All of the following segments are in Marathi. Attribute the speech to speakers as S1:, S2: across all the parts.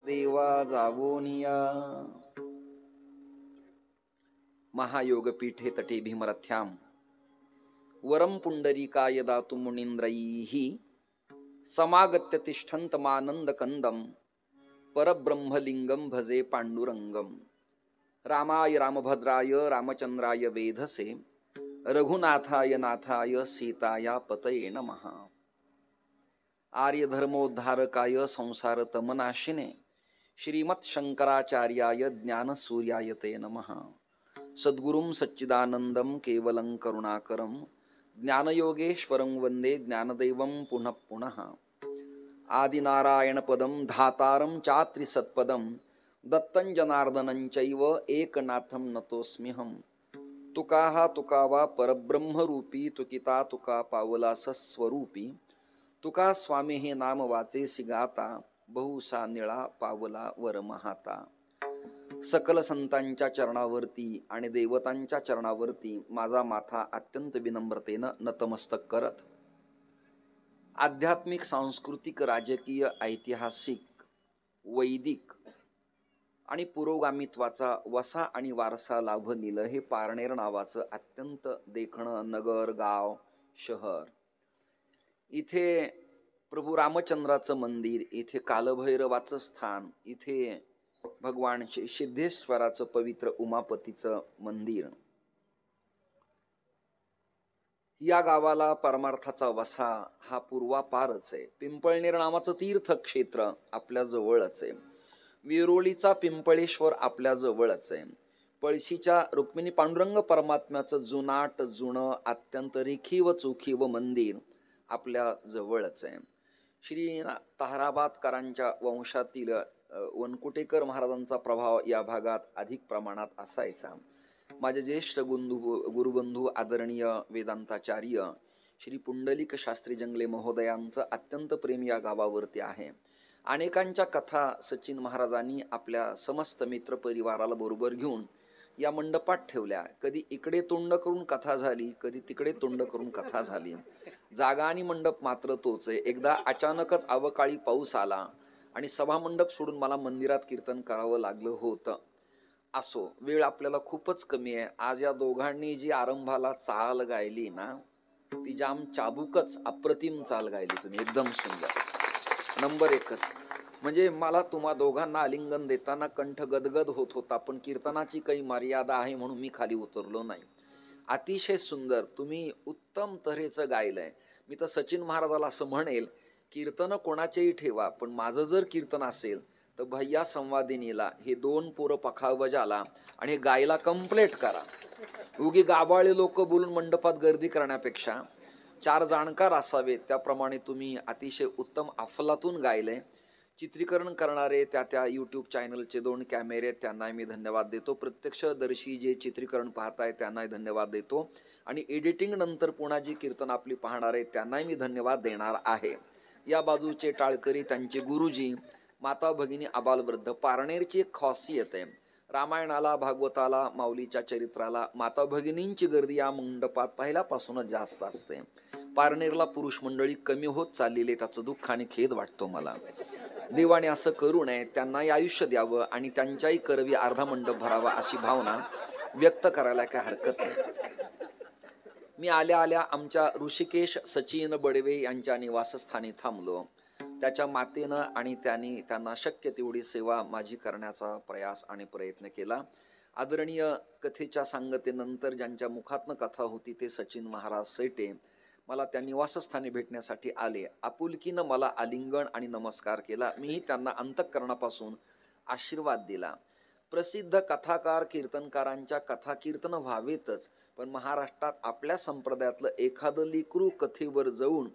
S1: देवा जावोनिया महायोगपीठे तटे भीमरथ्यां वरं पुंडरीकाय दातु मुनींद्रैः समागत्य तिष्ठन्तमानन्दकन्दं परब्रह्मलिंगं भजे पांडुरंगं। रामाय रामभद्राय रामचंद्राय वेधसे रघुनाथाय नाथाय सीताया पतये नमः। आर्यधर्मोद्धारकाय संसारतमनाशिने श्रीमत् शंकराचार्याय ज्ञानसूर्याय ते नमः। सद्गुरुं सच्चिदानंदं केवलं करुणाकरं ज्ञानयोगेश्वरं वंदे ज्ञानदैवं पुनः पुनः। आदिनारायणपदं धातारं चात्रिसत्पदं दत्तं जनार्दनं चैव एकनाथं नतोऽस्म्यहं। तुका तुकावा परब्रह्मरूपी तुकिता तुका पावला सस्वरूपी। तुका स्वामी हे नाम वाचेसी गाता बहुसा निळा पावला वरमहाता। सकल संतांच्या चरणावरती आणि देवतांच्या चरणावरती माझा माथा अत्यंत विनम्रतेनं नतमस्तक करत आध्यात्मिक सांस्कृतिक राजकीय ऐतिहासिक वैदिक आणि पुरोगामित्वाचा वसा आणि वारसा लाभलेलं हे पारनेर नावाचं अत्यंत देखणं नगर गाव शहर। इथे प्रभू रामचंद्राचं मंदिर, इथे कालभैरवाचं स्थान, इथे भगवान सिद्धेश्वराचं पवित्र उमापतीचं मंदिर। या गावाला परमार्थाचा वसा हा पूर्वापारच आहे। पिंपळनेर नावाचं तीर्थक्षेत्र आपल्या जवळच आहे। विरोळीचा पिंपळेश्वर आपल्या जवळच आहे। पळशीच्या रुक्मिणी पांडुरंग परमात्म्याचं जुनाट जुनं अत्यंत रेखीव चोखीव मंदिर आपल्या जवळच आहे। श्री ताहराबादकरांच्या वंशातील वनकुटेकर महाराजांचा प्रभाव या भागात अधिक प्रमाणात असायचा। माझे ज्येष्ठ गुरुबंधू आदरणीय वेदांताचार्य श्री पुंडलिक शास्त्री जंगले महोदयांचं अत्यंत प्रेम या गावावरती आहे। अनेकांच्या कथा सचिन महाराजांनी आपल्या समस्त मित्र परिवाराला बरोबर घेऊन या मंडपात ठेवल्या। कधी इकडे तोंड करून कथा झाली, कधी तिकडे तोंड करून कथा झाली। जागा आणि मंडप मात्र तोच आहे। एकदा अचानकच अवकाळी पाऊस आला आणि सभामंडप सोडून मला मंदिरात कीर्तन करावं लागलं होतं। असो, वेळ आपल्याला खूपच कमी आहे। आज या दोघांनी जी आरंभाला चाल गायली ना, ती जाम चाबूकच अप्रतिम चाल गायली तुम्ही, एकदम सुंदर नंबर एकच। म्हणजे मला तुम्हा दोघांना आलिंगन देताना कंठ गदगद होत होता, पण कीर्तनाची काही मर्यादा आहे म्हणून मी खाली उतरलो नाही। अतिशय सुंदर तुम्ही उत्तम तऱ्हेचं गायलंय। मी तर सचिन महाराजाला असं म्हणेल, कीर्तन कोणाचेही ठेवा, पण माझं जर कीर्तन असेल तर भैया संवादिनीला हे दोन पोरं पखावजाला आणि हे गायला कंप्लेट करा। उगी गाबाळे लोक बोलून मंडपात गर्दी करण्यापेक्षा चार जाणकार असावेत त्याप्रमाणे तुम्ही अतिशय उत्तम अफलातून गायलंय। चित्रीकरण करणारे त्या यूट्यूब चॅनलचे 2 कॅमेरे त्यांनाही मी धन्यवाद देतो। प्रत्यक्षदर्शी जे चित्रीकरण पाहताय त्यांनाही धन्यवाद देतो आणि एडिटिंग नंतर पुन्हा जी कीर्तन आपली पाहणार आहे त्यांनाही मी धन्यवाद देणार आहे। या बाजूचे टाळकरी त्यांचे गुरुजी माता भगिनी आबालवृद्ध। पारनेरची एक खासियत आहे, रामायणाला भागवताला माऊलीच्या चरित्राला माता भगिनींची गर्दी या मंडपात पहिल्यापासूनच जास्त असते। पारनेरला पुरुष मंडळी कमी होत चाललेले, त्याचं दुःख आणि खेद वाटतो मला। देवाने असं करू नये, त्यांनाही आयुष्य द्यावं आणि त्यांच्याही करवी अर्धा मंडप भरावा अशी भावना व्यक्त करायला काय हरकत नाही। मी आल्या आल्या आमच्या ऋषिकेश सचिन बडवे यांच्या निवासस्थानी थांबलो। त्याच्या मातेनं आणि त्यांना शक्य तेवढी सेवा माझी करण्याचा प्रयास आणि प्रयत्न केला। आदरणीय कथेच्या सांगतेनंतर ज्यांच्या मुखातनं कथा होती ते सचिन महाराज सेटे मला त्या निवासस्थानी भेटण्यासाठी आले। आपुलकीनं मला आलिंगन आणि नमस्कार केला। मीही त्यांना अंतःकरणापासून आशीर्वाद दिला। प्रसिद्ध कथाकार कीर्तनकारांच्या कथा कीर्तन व्हावेतच, पण महाराष्ट्रात आपल्या संप्रदायातलं एखादं लेकरू कथेवर जाऊन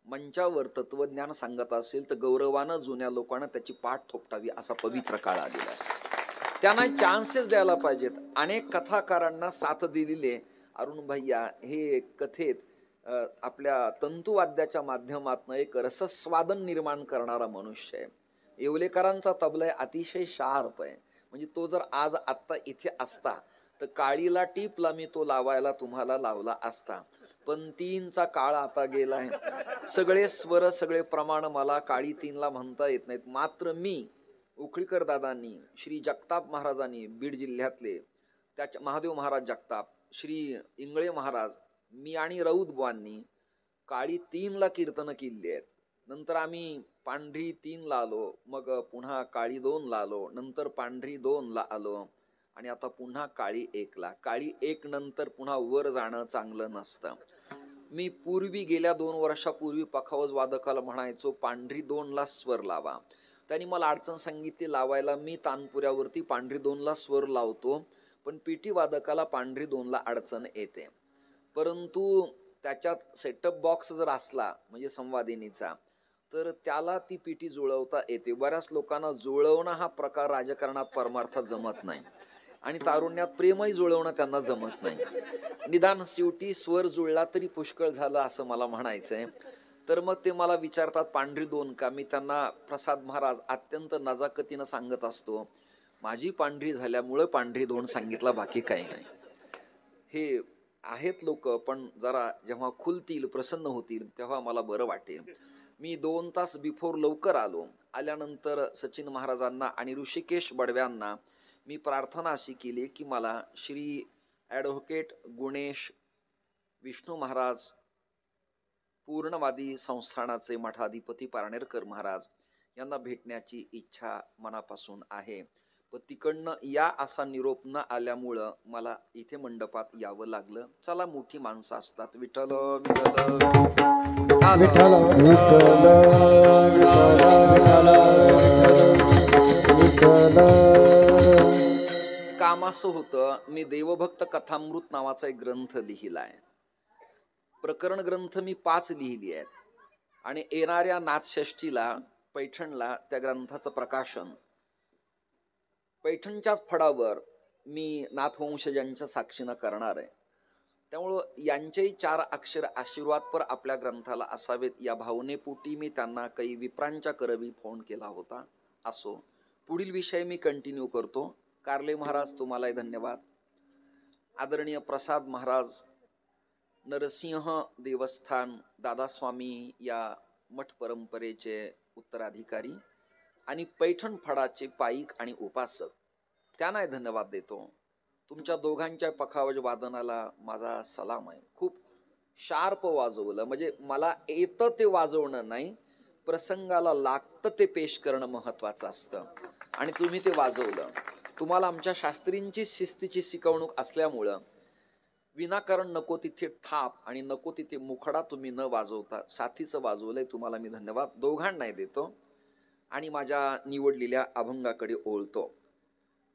S1: मंचावर तत्वज्ञान सांगत असेल तर गौरवानं जुन्या लोकांना त्याची पाठ थोपटावी असा पवित्र काळ आलेला आहे। त्यांना चान्सेस द्यायला पाहिजेत। अनेक कथाकारांना साथ दिलेले अरुण भैया हे कथेत आपल्या तंतुवाद्याच्या माध्यमातून एक रसस्वादन निर्माण करणारा मनुष्य आहे। येवलेकरांचा तबला अतिशय शार्प आहे, म्हणजे तो जर आज आत्ता इथे असता तर काळीला टीपला मी तो लावायला तुम्हाला लावला असता, पण 3चा काळ आता गेलाय। सगळे स्वर सगळे प्रमाण मला काळी 3ला म्हणता येत नाहीत, मात्र मी उखळीकर दादांनी, श्री जगताप महाराजांनी बीड जिल्ह्यातले, त्याच्या महादेव महाराज जगताप, श्री इंगळे महाराज, मी आणि राऊत बुवांनी काळी 3ला कीर्तन केली आहेत. नंतर आम्ही पांढरी 3ला आलो, मग पुन्हा काळी 2ला आलो, नंतर पांढरी 2ला आलो आणि आता पुन्हा काळी 1ला. काळी 1 नंतर पुन्हा वर जाणं चांगलं नसतं. मी पूर्वी गेल्या 2 वर्षापूर्वी पखावज वादकाला म्हणायचो पांढरी 2ला स्वर लावा. त्यांनी मला अडचण सांगितली लावायला. मी तानपुऱ्यावरती पांढरी 2ला स्वर लावतो, पण पेटी वादकाला पांढरी 2ला अडचण येते. परंतु त्याच्यात सेटअप बॉक्स जर असला म्हणजे संवादिनीचा, तर त्याला ती पेटी जुळवता येते. बऱ्याच लोकांना जुळवणं हा प्रकार राजकारणात परमार्थात जमत नाही आणि तारुण्यात प्रेमही जुळवणं त्यांना जमत नाही. निदान शेवटी स्वर जुळला तरी पुष्कळ झालं असं मला म्हणायचंय. तर मग ते मला विचारतात पांढरी 2 का? मी त्यांना प्रसाद महाराज अत्यंत नजाकतीनं सांगत असतो, माझी पांढरी झाल्यामुळं पांढरी 2 सांगितला, बाकी काही नाही. हे आहेत लोक, पण जरा जेव्हा खुलतील, प्रसन्न होतील, तेव्हा मला बरं वाटेल. मी 2 तास बिफोर लवकर आलो. आल्यानंतर सचिन महाराजांना आणि ऋषिकेश बडव्यांना मी प्रार्थना अशी केली की मला श्री ॲडव्होकेट गुणेश विष्णू महाराज, पूर्णवादी संस्थानाचे मठाधिपती पारनेरकर महाराज यांना भेटण्याची इच्छा मनापासून आहे. पण तिकडनं या असा निरोप न आल्यामुळं मला इथे मंडपात यावं लागलं. चला, मोठी माणसं असतात. विठ्ठल विठ्ठल
S2: विठ्ठल
S1: काम असं होतं, मी देवभक्त कथामृत नावाचा एक ग्रंथ लिहिलाय. प्रकरण ग्रंथ मी 5 लिहिली आहेत आणि येणाऱ्या नाथषष्ठीला पैठणला त्या ग्रंथाचं प्रकाशन पैठणच्याच फडावर मी नाथवंशजांच्या साक्षीनं करणार आहे. त्यामुळं यांचेही 4 अक्षर आशीर्वादपर आपल्या ग्रंथाला असावेत या भावनेपोटी मी त्यांना काही विप्रांच्या करवी फोन केला होता. असो, पुढील विषय मी कंटिन्यू करतो. कारले महाराज तुम्हालाही धन्यवाद. आदरणीय प्रसाद महाराज, नरसिंह देवस्थान दादास्वामी या मठ परंपरेचे उत्तराधिकारी आणि पैठण फडाचे पाईक आणि उपासक, त्यांनाही धन्यवाद देतो. तुमच्या दोघांच्या पखावज वादनाला माझा सलाम आहे. खूप शार्प वाजवलं, म्हणजे मला येतं ते वाजवणं नाही, प्रसंगाला लागतं ते पेश करणं महत्वाचं असतं आणि तुम्ही ते वाजवलं. तुम्हाला आमच्या शास्त्रींची शिस्तीची शिकवणूक असल्यामुळं विनाकारण नको तिथे थाप आणि नको तिथे मुखडा तुम्ही न वाजवता साथीचं वाजवलंय. तुम्हाला मी धन्यवाद दोघांनाही देतो आणि माझ्या निवडलेल्या अभंगाकडे ओळतो.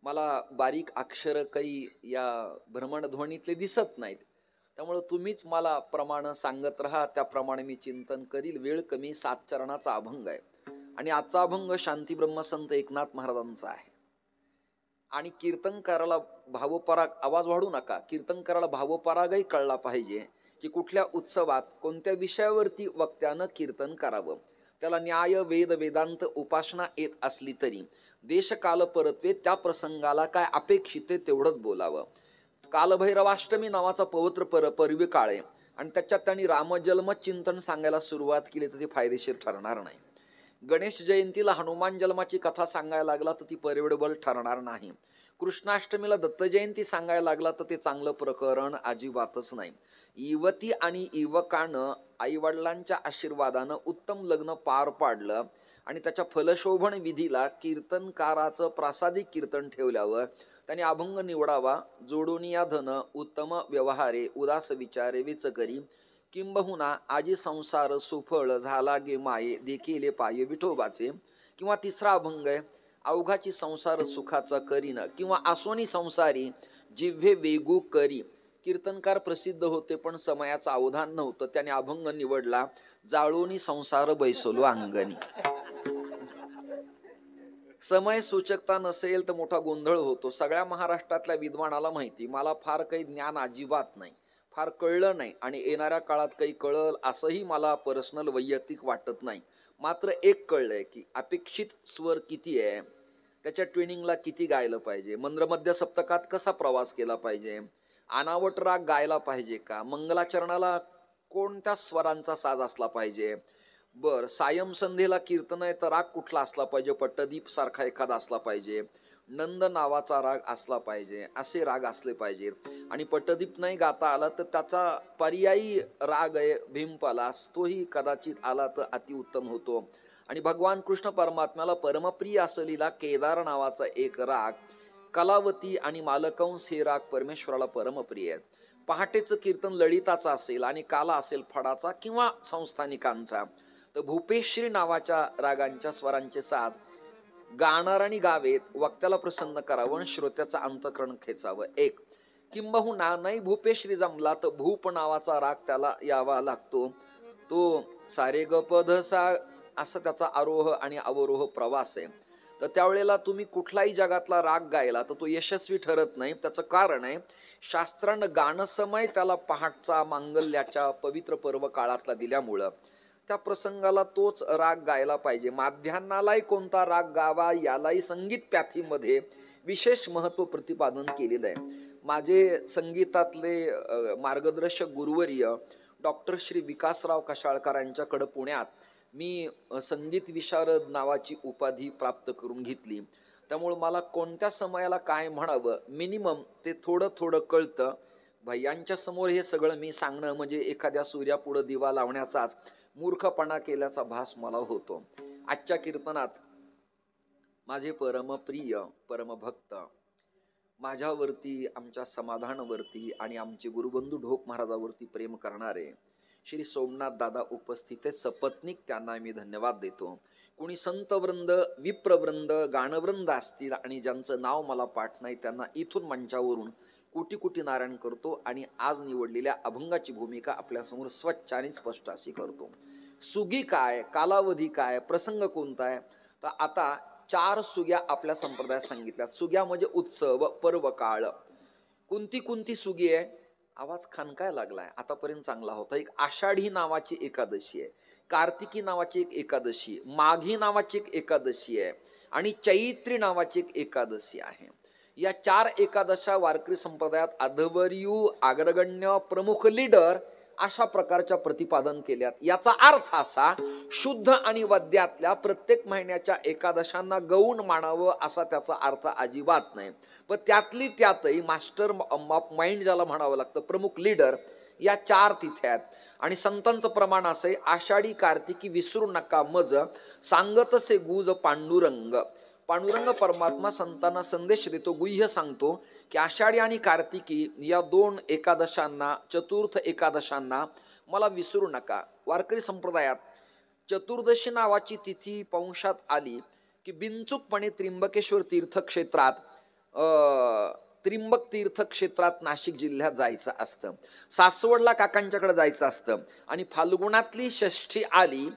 S1: मला बारीक अक्षर काही या भ्रमणध्वनीतले दिसत नाहीत, त्यामुळं तुम्हीच मला प्रमाण सांगत राहा, त्याप्रमाणे मी चिंतन करील. वेळ कमी, 7 चरणाचा अभंग आहे आणि आजचा अभंग शांती ब्रह्मसंत एकनाथ महाराजांचा आहे. आणि कीर्तनकाराला भावपराग, आवाज वाढू नका, कीर्तनकाराला भावपरागही कळला पाहिजे की कुठल्या उत्सवात कोणत्या विषयावरती वक्त्यानं कीर्तन करावं. त्याला न्याय वेद वेदांत उपासना येत असली तरी देशकाल परत्वे त्या प्रसंगाला काय अपेक्षित आहे तेवढंच बोलावं. कालभैरवाष्टमी नावाचा पवित्र पर्वी काळ आहे आणि त्याच्यात त्यांनी रामजन्म चिंतन सांगायला सुरुवात केली तर ती फायदेशीर ठरणार नाही. गणेश जयंतीला हनुमान जन्माची कथा सांगायला लागला तर ती परवडेबल ठरणार नाही. कृष्णाष्टमीला दत्त जयंती सांगायला लागला तर ते चांगलं प्रकरण अजिबातच नाही. युवती आणि युवकानं आईवडिलांच्या आशीर्वादानं उत्तम लग्न पार पाडलं आणि त्याच्या फलशोभन विधीला कीर्तनकाराचं प्रासादिक कीर्तन ठेवल्यावर त्याने अभंग निवडावा. जोडून या धन उत्तम व्यवहारे उदास विचारे विचकरी किंबहुना आजी संसार सुफळ झाला गे माये देखील पाये विठोबाचे. किंवा तिसरा अभंग आहे, अवघाची संसार सुखाचा करीन किंवा आसोनी संसारी जिव्हे वेगू करी. कीर्तनकार प्रसिद्ध होते पण समयाचं अवधान नव्हतं, त्याने अभंग निवडला, जाळोनी संसार बैसलो अंगणी. समय सूचकता नसेल तर मोठा गोंधळ होतो. सगळ्या महाराष्ट्रातल्या विद्वानाला माहिती मला फार काही ज्ञान अजिबात नाही, फार कळलं नाही आणि येणाऱ्या काळात काही कळल असंही मला पर्सनल वैयक्तिक वाटत नाही. मात्र एक कळलंय की अपेक्षित स्वर किती आहे, त्याच्या ट्रेनिंगला किती गायलं पाहिजे, मंद्रमध्य सप्तकात कसा प्रवास केला पाहिजे, अनावट राग गायला पाहिजे का, मंगलाचरणाला कोणत्या स्वरांचा साज असला पाहिजे, बर, सायं संध्येला कीर्तन आहे तर राग कुठला असला पाहिजे? पट्टदीप सारखा एखादा असला पाहिजे, नंद नावाचा राग असला पाहिजे, असे राग असले पाहिजेत. आणि पट्टदीप नाही गाता आला तर त्याचा पर्यायी राग आहे भीमपलास, तोही कदाचित आला तर अतिउत्तम होतो. आणि भगवान कृष्ण परमात्म्याला परमप्रिय असलेला केदार नावाचा एक राग, कलावती आणि मालकंस हे राग परमेश्वराला परमप्रिय आहेत. पहाटेचं कीर्तन ललिताचा असेल आणि काला असेल फडाचा किंवा संस्थानिकांचा, तर भूपेश्री नावाच्या रागांच्या स्वरांचे साज गाणारांनी गावेत, वक्त्याला प्रसन्न करावं आणि श्रोत्याचं अंतःकरण खेचावं. एक किंबहुना नाही भूपेश्री जमला तर भूप नावाचा राग त्याला यावा लागतो. तो सारे ग प ध सा असा त्याचा आरोह आणि अवरोह प्रवास आहे. तर त्यावेळेला तुम्ही कुठलाही जगातला राग गायला तर तो यशस्वी ठरत नाही. त्याचं कारण आहे, शास्त्रानं गाणं समय त्याला पहाटचा मांगल्याच्या पवित्र पर्व काळातला दिल्यामुळं त्या प्रसंगाला तोच राग गायला पाहिजे. माध्यान्हालाही कोणता राग गावा यालाही संगीत प्याथीमध्ये विशेष महत्व प्रतिपादन केलेलं आहे. माझे संगीतातले मार्गदर्शक गुरुवर्य डॉक्टर श्री विकासराव कशाळकर यांच्याकडं पुण्यात मी संगीत विशारद नावाची उपाधी प्राप्त करून घेतली. त्यामुळं मला कोणत्या समयाला काय म्हणावं मिनिमम ते थोडं थोडं कळतं. भैयांच्या समोर हे सगळं मी सांगणं म्हणजे एखाद्या सूर्यापुढं दिवा लावण्याचाच मूर्खपणा केल्याचा भास मला होतो. आजच्या कीर्तनात माझे परमप्रिय परमभक्त, माझ्यावरती, आमच्या समाधानावरती आणि आमचे गुरुबंधू ढोक महाराजावरती प्रेम करणारे श्री सोमनाथ दादा उपस्थित आहे. सपत्नीक त्यांना मी धन्यवाद देतो. कोणी संतवृंद, विप्रवृंद, गाणवृंद असतील आणि ज्यांचं नाव मला पाठ नाही त्यांना इथून मंचावरून कोटी कोटी नारायण करतो आणि आज निवडलेल्या अभंगाची भूमिका आपल्यासमोर स्वच्छ आणि स्पष्ट अशी करतो. सुगी काय, कालावधी काय, प्रसंग कोणता आहे? तर आता 4 सुग्या आपल्या संप्रदायात सांगितल्यात. सुग्या म्हणजे उत्सव, पर्व काळ. कोणती कोणती सुगी आहे? आवाज खानकाय लागलाय, आतापर्यंत चांगला होता. एक आषाढी नावाची एकादशी आहे, कार्तिकी नावाची एक एकादशी, माघी नावाची एक एकादशी आहे आणि चैत्री नावाची एक एकादशी आहे. या 4 एकादशा वारकरी संप्रदायात अध्वर्यू, अग्रगण्य, प्रमुख लीडर अशा प्रकारच्या प्रतिपादन केल्यात. याचा अर्थ असा, शुद्ध आणि वद्यातल्या प्रत्येक महिन्याच्या एकादशांना गौण मानावं असा त्याचा अर्थ अजिबात नाही. पण त्यातली त्यातही मास्टर ऑफ माइंड ज्याला म्हणावं लागतं, प्रमुख लीडर, या 4 तिथे आहेत. आणि संतांचं प्रमाण असं आहे, आषाढी कार्तिकी विसरू नका मज, सांगतसे गुज पांडुरंग. पांडुरंग परमात्मा संतांना संदेश देतो, गुह्य सांगतो की आषाढी आणि कार्तिकी या 2 एकादशांना, चतुर्थ एकादशांना मला विसरू नका. वारकरी संप्रदायात चतुर्दशी नावाची तिथी पंशात आली की बिनचूकपणे त्र्यंबकेश्वर तीर्थक्षेत्रात, त्र्यंबक तीर्थक्षेत्रात नाशिक जिल्ह्यात जायचं असतं. सासवडला काकांच्याकडे जायचं असतं. आणि फाल्गुनातली षष्ठी आली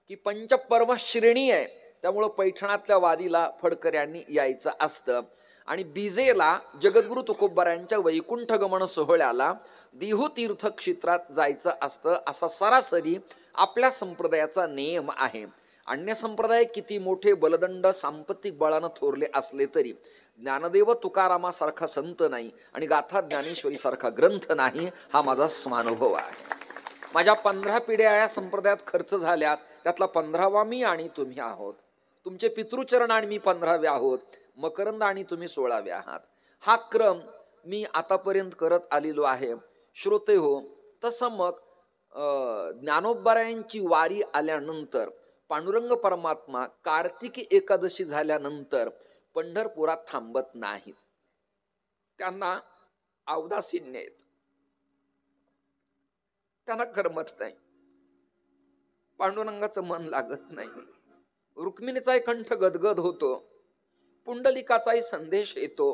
S1: की पंचपर्व श्रेणी आहे, त्यामुळं पैठणातल्या वारीला फडकऱ्यांनी यायचं असतं. आणि बीजेला जगद्गुरु तुकोबारायांच्या वैकुंठ गमन सोहळ्याला देहू तीर्थक्षेत्रात जायचं असतं. असा सरासरी आपल्या संप्रदायाचा नियम आहे. अन्य संप्रदाय किती मोठे बलदंड सांपत्तिक बळानं थोरले असले तरी ज्ञानदेव तुकारामासारखा संत नाही आणि गाथा ज्ञानेश्वरी सारखा ग्रंथ नाही, हा माझा स्वानुभव आहे. माझ्या 15 पिढ्या या संप्रदायात खर्च झाल्यात, त्यातला 15वा मी आणि तुम्ही आहोत. तुमचे पितृचरण आणि मी 15वे आहोत, मकरंद आणि तुम्ही 16वे आहात. हा क्रम मी आतापर्यंत करत आलेलो आहे. श्रोते हो, तसं मग ज्ञानोबारायांची वारी आल्यानंतर पांडुरंग परमात्मा कार्तिकी एकादशी झाल्यानंतर पंढरपुरात थांबत नाहीत. त्यांना अवदासीन्य आहेत, त्यांना करमत नाही, पांडुरंगाचं मन लागत नाही. रुक्मिणीचाही कंठ गदगद होतो, पुंडलिकाचाही संदेश येतो.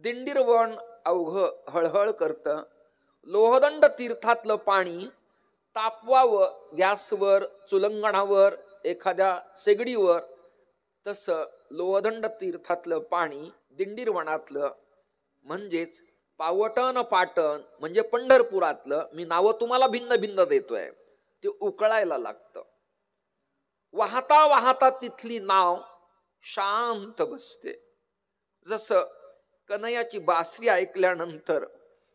S1: दिंडीरवण अवघ हळहळ करतं. लोहदंड तीर्थातलं पाणी तापवावं गॅसवर, चुलंगणावर, एखाद्या शेगडीवर, तसं लोहदंड तीर्थातलं पाणी दिंडीरवनातलं म्हणजेच पावटण पाटण म्हणजे पंढरपुरातलं, मी नावं तुम्हाला भिन्न भिन्न देतोय, ते उकळायला लागतं. वाहता वाहता तिथली नाव शांत बसते. जसं कन्हैयाची बासरी ऐकल्यानंतर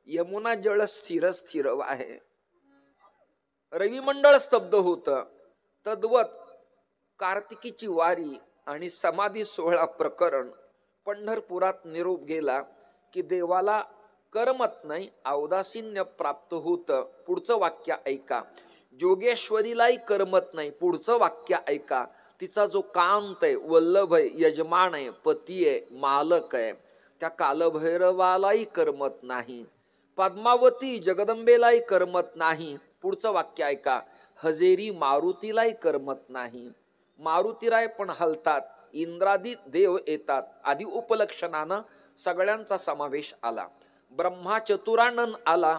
S1: यमुना जळ स्थिर स्थिर आहे, रविमंडळ स्तब्ध होतं. तद्वत कार्तिकीची वारी आणि समाधी सोहळा प्रकरण पंढरपुरात निरोप गेला की देवाला करमत नाही, औदासीन्य प्राप्त होतं. पुढचं वाक्य ऐका. जोगेश्वरीलाही करमत नाही, पुढचं वाक्य ऐका. तिचा जो कांत आहे, वल्लभ आहे, यजमान आहे, पती आहे, मालक आहे, त्या कालभैरवालाही करमत नाही. पद्मावती जगदंबेलाही करमत नाही. पुढचं वाक्य ऐका. हजेरी मारुतीलाही करमत नाही. मारुतीराय पण हलतात, इंद्रादी देव येतात. आधी उपलक्षणानं सगळ्यांचा समावेश आला. ब्रह्मा चतुरानन आला.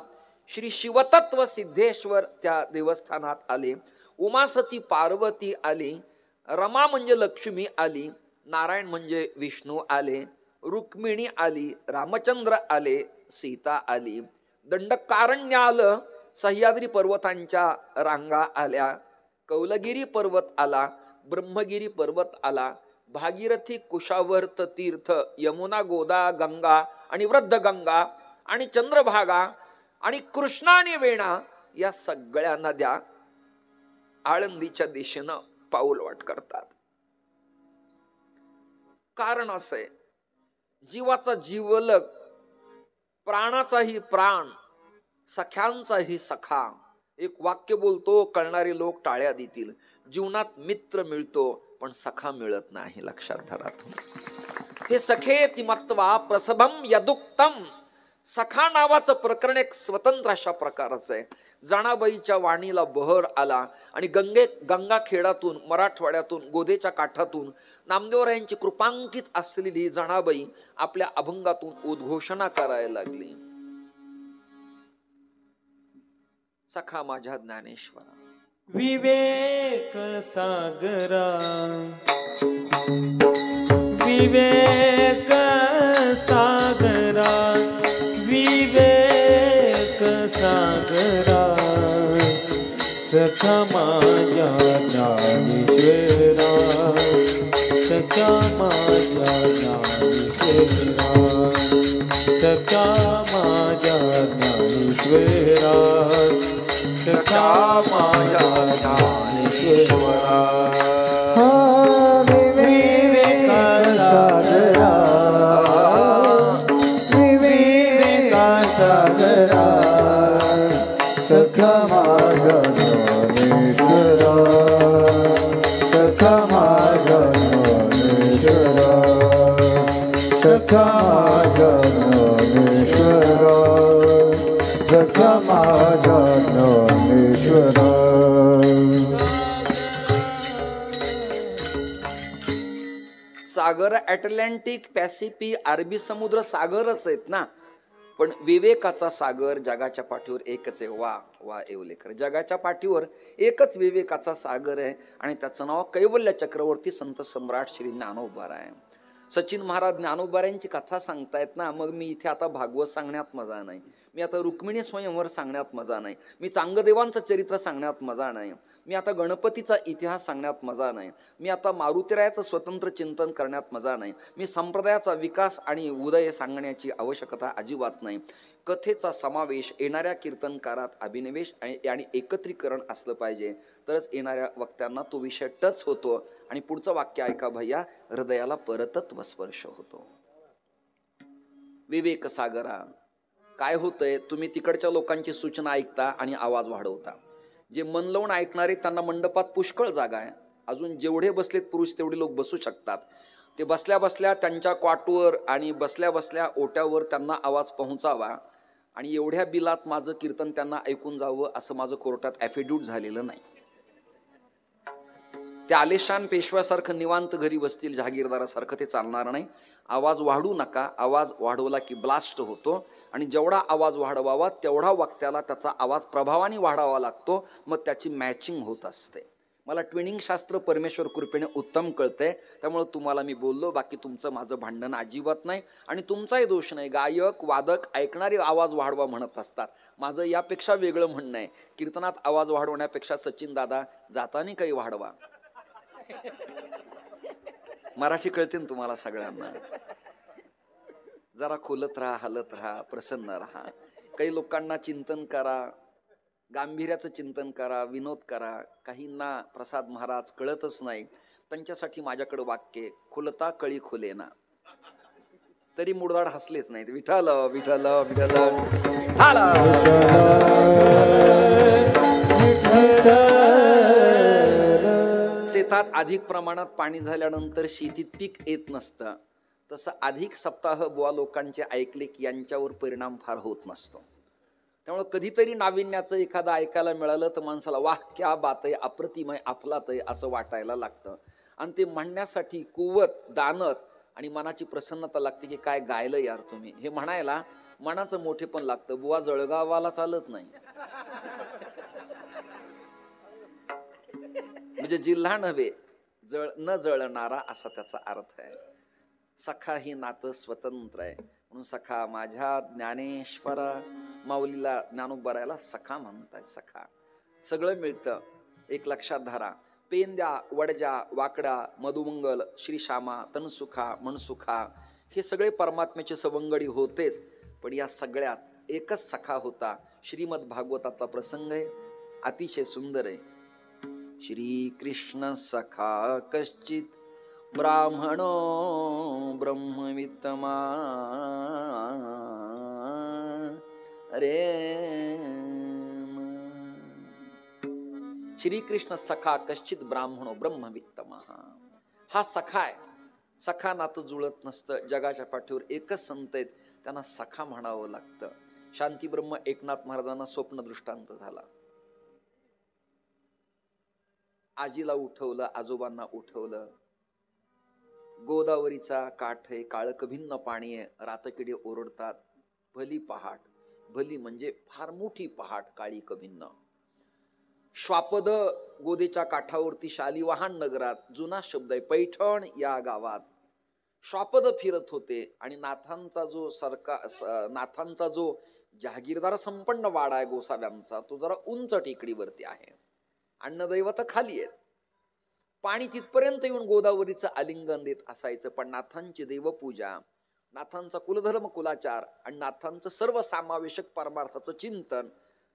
S1: श्री शिवतत्व सिद्धेश्वर त्या देवस्थानात आले. उमासती पार्वती आली. रमा म्हणजे लक्ष्मी आली. नारायण म्हणजे विष्णू आले. रुक्मिणी आली. रामचंद्र आले. सीता आली. दंडकारण्य आलं. सह्याद्री पर्वतांच्या रांगा आल्या. कौलगिरी पर्वत आला. ब्रह्मगिरी पर्वत आला. भागीरथी कुशावर्त तीर्थ, यमुना गोदा गंगा आणि वृद्ध गंगा आणि चंद्रभागा आणि कृष्णा आणि वेणा या सगळ्या नद्या आळंदीच्या दिशेनं पाऊलवाट करतात. कारण असं आहे, जीवाचा जीवलग, प्राणाचाही प्राण, सख्यांचाही सखा. एक वाक्य बोलतो, कळणारे लोक टाळ्या देतील. जीवनात मित्र मिळतो पण सखा मिळत नाही. लक्षात धरा. हे सखे तिमत्वा प्रसभम यदुक्तम. सखा नावाचं प्रकरण एक स्वतंत्र अशा प्रकारचं आहे. जणाबाईच्या वाणीला बहर आला आणि गंगाखेडातून, मराठवाड्यातून, गोदेच्या काठातून नामदेवरायांची कृपांकित असलेली जणाबाई आपल्या अभंगातून उद्घोषणा करायला लागली. सखा माझ्या ज्ञानेश्वरा,
S3: विवेक सागरा, विवेक सागरा, विवेक सागरा, सखा माझ्या ज्ञानेश्वरा, सखा माझ्या ज्ञानेश्वरा, सखा माझ्या ज्ञानेश्वरा, सखा माझ्या ज्ञानेश्वरा. विवेक सागरा, विवेक सागरा, सखा माझ्या ज्ञानेश्वरा, सखा माझ्या ज्ञानेश्वरा, सखा माझ्या ज्ञानेश्वरा, सखा माझ्या ज्ञानेश्वरा.
S1: सागर अटलांटिक, पॅसिफिक, अरबी समुद्र सागरच आहेत ना, पण विवेकाचा सागर जगाच्या पाठीवर एकच आहे. वा वा येवलेकर, जगाच्या पाठीवर एकच विवेकाचा सागर आहे आणि त्याचं नाव कैवल्य चक्रवर्ती संत सम्राट श्री ज्ञानोबाराय. सचिन महाराज ज्ञानोबारायांची कथा सांगतायत ना, मग मी इथे आता भागवत सांगण्यात मजा नाही, मी आता रुक्मिणी स्वयंवर सांगण्यात मजा नाही, मी चांगदेवांचं चरित्र सांगण्यात मजा नाही, मी आता गणपतीचा इतिहास सांगण्यात मजा नाही, मी आता मारुतीरायाचं स्वतंत्र चिंतन करण्यात मजा नाही, मी संप्रदायाचा विकास आणि उदय सांगण्याची आवश्यकता अजिबात नाही. कथेचा समावेश, येणाऱ्या कीर्तनकारात अभिनिवेश आणि एकत्रीकरण असलं पाहिजे, तरच येणाऱ्या वक्त्यांना तो विषय टच होतो आणि पुढचं वाक्य ऐका भैया, हृदयाला परतत्व स्पर्श होतो. विवेक सागरा. काय होतंय, तुम्ही तिकडच्या लोकांची सूचना ऐकता आणि आवाज वाढवता. जे मन लावून ऐकणारे त्यांना मंडपात पुष्कळ जागा आहे, अजून जेवढे बसलेत पुरुष तेवढे लोक बसू शकतात. ते बसल्या बसल्या त्यांच्या क्वाटवर आणि बसल्या बसल्या ओट्यावर त्यांना आवाज पोहोचावा आणि एवढ्या बिलात माझं कीर्तन त्यांना ऐकून जावं असं माझं कोर्टात ॲफिड्यूट झालेलं नाही. ते आलेशान पेशव्यासारखं निवांत घरी बसतील, जहागीरदारासारखं ते चालणार नाही. आवाज वाढवू नका. आवाज वाढवला की ब्लास्ट होतो आणि जेवढा आवाज वाढवावा तेवढा वक्त्याला त्याचा आवाज प्रभावाने वाढावा लागतो, मग त्याची मॅचिंग होत असते. मला ट्विनिंग शास्त्र परमेश्वर कृपेने उत्तम कळतंय, त्यामुळे तुम्हाला मी बोललो. बाकी तुमचं माझं भांडण अजिबात नाही आणि तुमचाही दोष नाही. गायक वादक ऐकणारे आवाज वाढवा म्हणत असतात, माझं यापेक्षा वेगळं म्हणणं आहे. कीर्तनात आवाज वाढवण्यापेक्षा सचिन दादा जातानी काही वाढवा. मराठी कळते ना तुम्हाला सगळ्यांना. जरा खोलत राहा, हलत राहा, प्रसन्न राहा. काही लोकांना चिंतन करा, गांभीर्याचं चिंतन करा, विनोद करा. काहींना प्रसाद महाराज कळतच नाही, त्यांच्यासाठी माझ्याकडे वाक्य खुलता कळी खुलेना. तरी मुडदाड हसलेच नाहीत. विठ्ठल विठ्ठल विठ्ठल शेतात अधिक प्रमाणात पाणी झाल्यानंतर शेतीत पीक येत नसतं, तसं अधिक सप्ताह बुवा लोकांचे ऐकले की यांच्यावर परिणाम फार होत नसतो. त्यामुळे कधीतरी नाविन्याचं एखादं ऐकायला मिळालं तर माणसाला वाह क्या बात आहे, अप्रतिम आहे, अफलात आहे असं वाटायला लागतं. आणि ते म्हणण्यासाठी कुवत, दानत आणि मनाची प्रसन्नता लागते की काय गायलं यार तुम्ही. हे म्हणायला मनाचं मोठे पण लागतं. बुवा जळगावाला चालत नाही, म्हणजे जिल्हा नव्हे न जळणारा असा त्याचा अर्थ आहे. सखा ही नातं स्वतंत्र आहे, म्हणून सखा माझ्या ज्ञानेश्वरा माऊलीला ज्ञानोबरायला सखा म्हणतात. सखा सगळं मिळतं. एक लक्षात धरा, पेंद्या, वडजा, वाकडा, मधुमंगल, श्रीश्यामा, तनसुखा, मनसुखा हे सगळे परमात्म्याचे सवंगडी होतेच, पण या सगळ्यात एकच सखा होता. श्रीमद भागवताचा प्रसंग आहे, अतिशय सुंदर आहे. श्री कृष्ण सखा कश्चित ब्राह्मणो ब्रह्मवित्तमा रे. श्रीकृष्ण सखा कश्चित ब्राह्मणो ब्रह्मवित्तमा. हा सखा आहे. सखा नातं जुळत नसतं. जगाच्या पाठीवर एकच संत आहेत, त्यांना सखा म्हणावं लागतं. शांतीब्रह्म एकनाथ महाराजांना स्वप्न दृष्टांत झाला. आजीला उठवलं, आजोबांना उठवलं. गोदावरीचा काठ आहे, काळकभिन्न पाणी आहे, रातकिडे ओरडतात. भली पहाट, भली म्हणजे फार मोठी पहाट, काळी कभिन्न. श्वापद गोदेच्या काठावरती शालिवाहन नगरात जुना शब्द आहे, पैठण या गावात श्वापद फिरत होते. आणि नाथांचा जो जहागीरदार संपन्न वाडा आहे गोसाव्यांचा, तो जरा उंच टेकडीवरती आहे. अन्नदैवत खाली आहेत. पाणी तिथपर्यंत येऊन गोदावरीचं आलिंगन देत असायचं. पण नाथांची देवपूजा, नाथांचा कुलधर्म कुलाचार आणि नाथांचं सर्वसामावेशक परमार्थाचं चिंतन,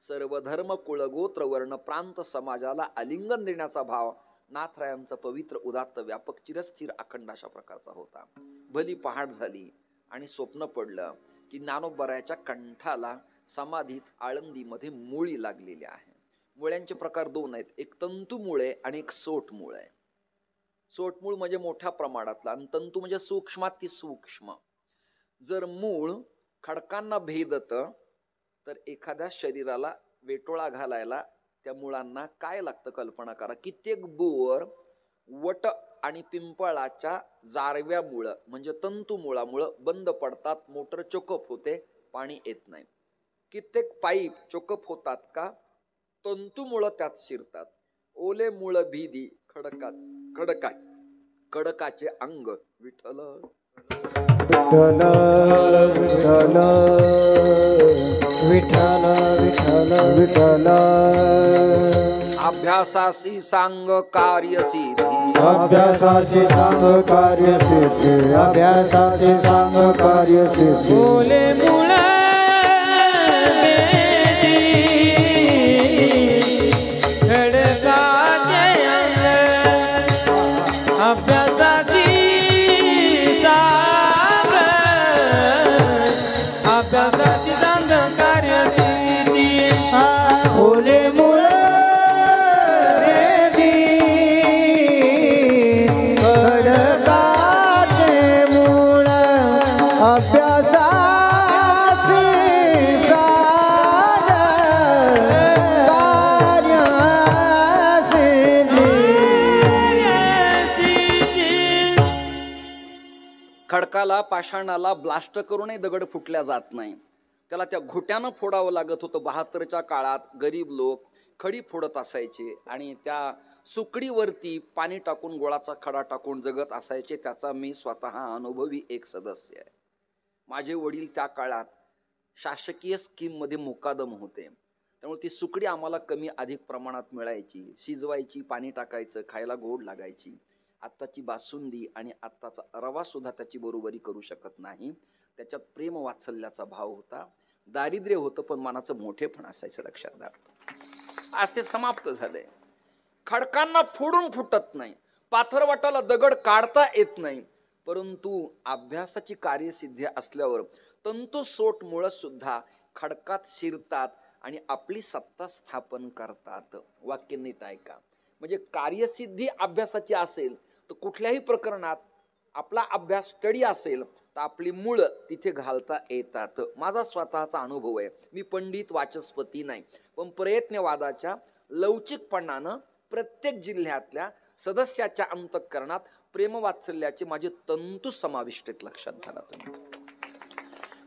S1: सर्व धर्म कुळ गोत्र वर्ण प्रांत समाजाला आलिंगन देण्याचा भाव नाथरायांचा पवित्र उदात्त व्यापक चिरस्थिर अखंड अशा प्रकारचा होता. भली पहाट झाली आणि स्वप्न पडलं की ज्ञानोबरायाच्या कंठाला समाधीत आळंदीमध्ये मुळी लागलेली आहे. मुळ्यांचे प्रकार दोन आहेत, एक तंतू मुळे आणि एक सोट मूळ आहे. सोटमूळ म्हणजे मोठ्या प्रमाणातला आणि तंतू म्हणजे सूक्ष्माती सूक्ष्म. जर मूळ खडकांना भेदत तर एखाद्या शरीराला वेटोळा घालायला त्या मुळांना काय लागतं कल्पना करा. कित्येक बोर वट आणि पिंपळाच्या जारव्यामुळं म्हणजे तंतू मुळामुळं बंद पडतात, मोटर चोकअप होते, पाणी येत नाही. कित्येक पाईप चोकअप होतात का, तंतूमुळं त्यात शिरतात. ओले मुळ भीदी खडकाचे अंग. विठ्ठल
S3: विठ्ठल विठ्ठल विठ्ठल विठ्ठल विठ्ठल.
S1: अभ्यासासी सांग कार्य सिद्धी,
S3: अभ्यासाशी सांग कार्य सिद्धी, अभ्यासाशी सांग कार्य सिद्धी.
S2: ओले मुळ
S1: खडकाला पाषाणाला ब्लास्ट करूनही दगड फुटल्या जात नाही. त्याला त्या घोट्यानं फोडावं लागत होतं. 72च्या काळात गरीब लोक खडी फोडत असायचे आणि त्या सुकडीवरती पाणी टाकून गोळाचा खडा टाकून जगत असायचे. त्याचा मी स्वतः अनुभवी एक सदस्य आहे. माझे वडील त्या काळात शासकीय स्कीममध्ये मुकादम होते, त्यामुळे ती सुकडी आम्हाला कमी अधिक प्रमाणात मिळायची. शिजवायची, पाणी टाकायचं, खायला गोड लागायची. आत्ताची बासुंदी आणि आत्ताचा रवा सुद्धा त्याची बरोबरी करू शकत नाही. त्याच्यात प्रेम वात्सल्याचा भाव होता. दारिद्र्य होतं पण मनाचं मोठेपण असायचं, लक्षात द्या. आज ते समाप्त झालंय. खडकांना फोडून फुटत नाही, पाथरवाटाला दगड काढता येत नाही, परंतु अभ्यासाची कार्यसिद्धी असल्यावर तंतुसोट मुळं सुद्धा खडकात शिरतात आणि आपली सत्ता स्थापन करतात. वाक्य नीट ऐका. म्हणजे कार्यसिद्धी अभ्यासाची असेल तर कुठल्याही प्रकरणात आपला अभ्यास स्टडी असेल तर आपली मुळं तिथे घालता येतात. माझा स्वतःचा अनुभव आहे. मी पंडित वाचस्पती नाही, पण प्रयत्नवादाच्या लवचिकपणानं प्रत्येक जिल्ह्यातल्या सदस्याच्या अंतःकरणात प्रेमवात्सल्याचे माझे तंतू समाविष्ट आहेत, लक्षात घाला तुम्ही.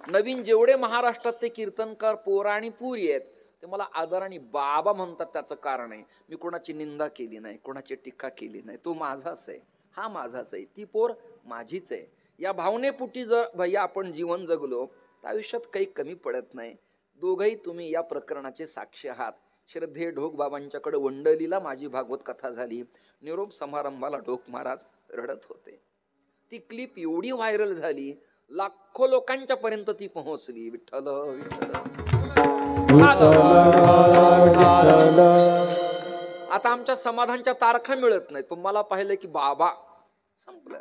S1: नवीन जेवढे महाराष्ट्रात ते कीर्तनकार पोरा आणि पुरी आहेत ते मला आदराने बाबा म्हणतात. त्याचं कारण आहे, मी कोणाची निंदा केली नाही, कोणाची टीका केली नाही. तो माझाच आहे, हा माझाच आहे, ती पोर माझीच आहे. या भावनेपुटी जर भैया आपण जीवन जगलो तर आयुष्यात काही कमी पडत नाही. दोघंही तुम्ही या प्रकरणाचे साक्षी आहात. श्रद्धे ढोक बाबांच्याकडे वंडलीला माझी भागवत कथा झाली. निरोप समारंभाला ढोक महाराज रडत होते. ती क्लिप एवढी व्हायरल झाली, लाखो लोकांच्या पर्यंत ती पोहोचली. विठ्ठल विठ्ठल. आता आमच्या समाधानच्या तारखा मिळत नाहीत, पण मला पाहिलं की बाबा संपलं.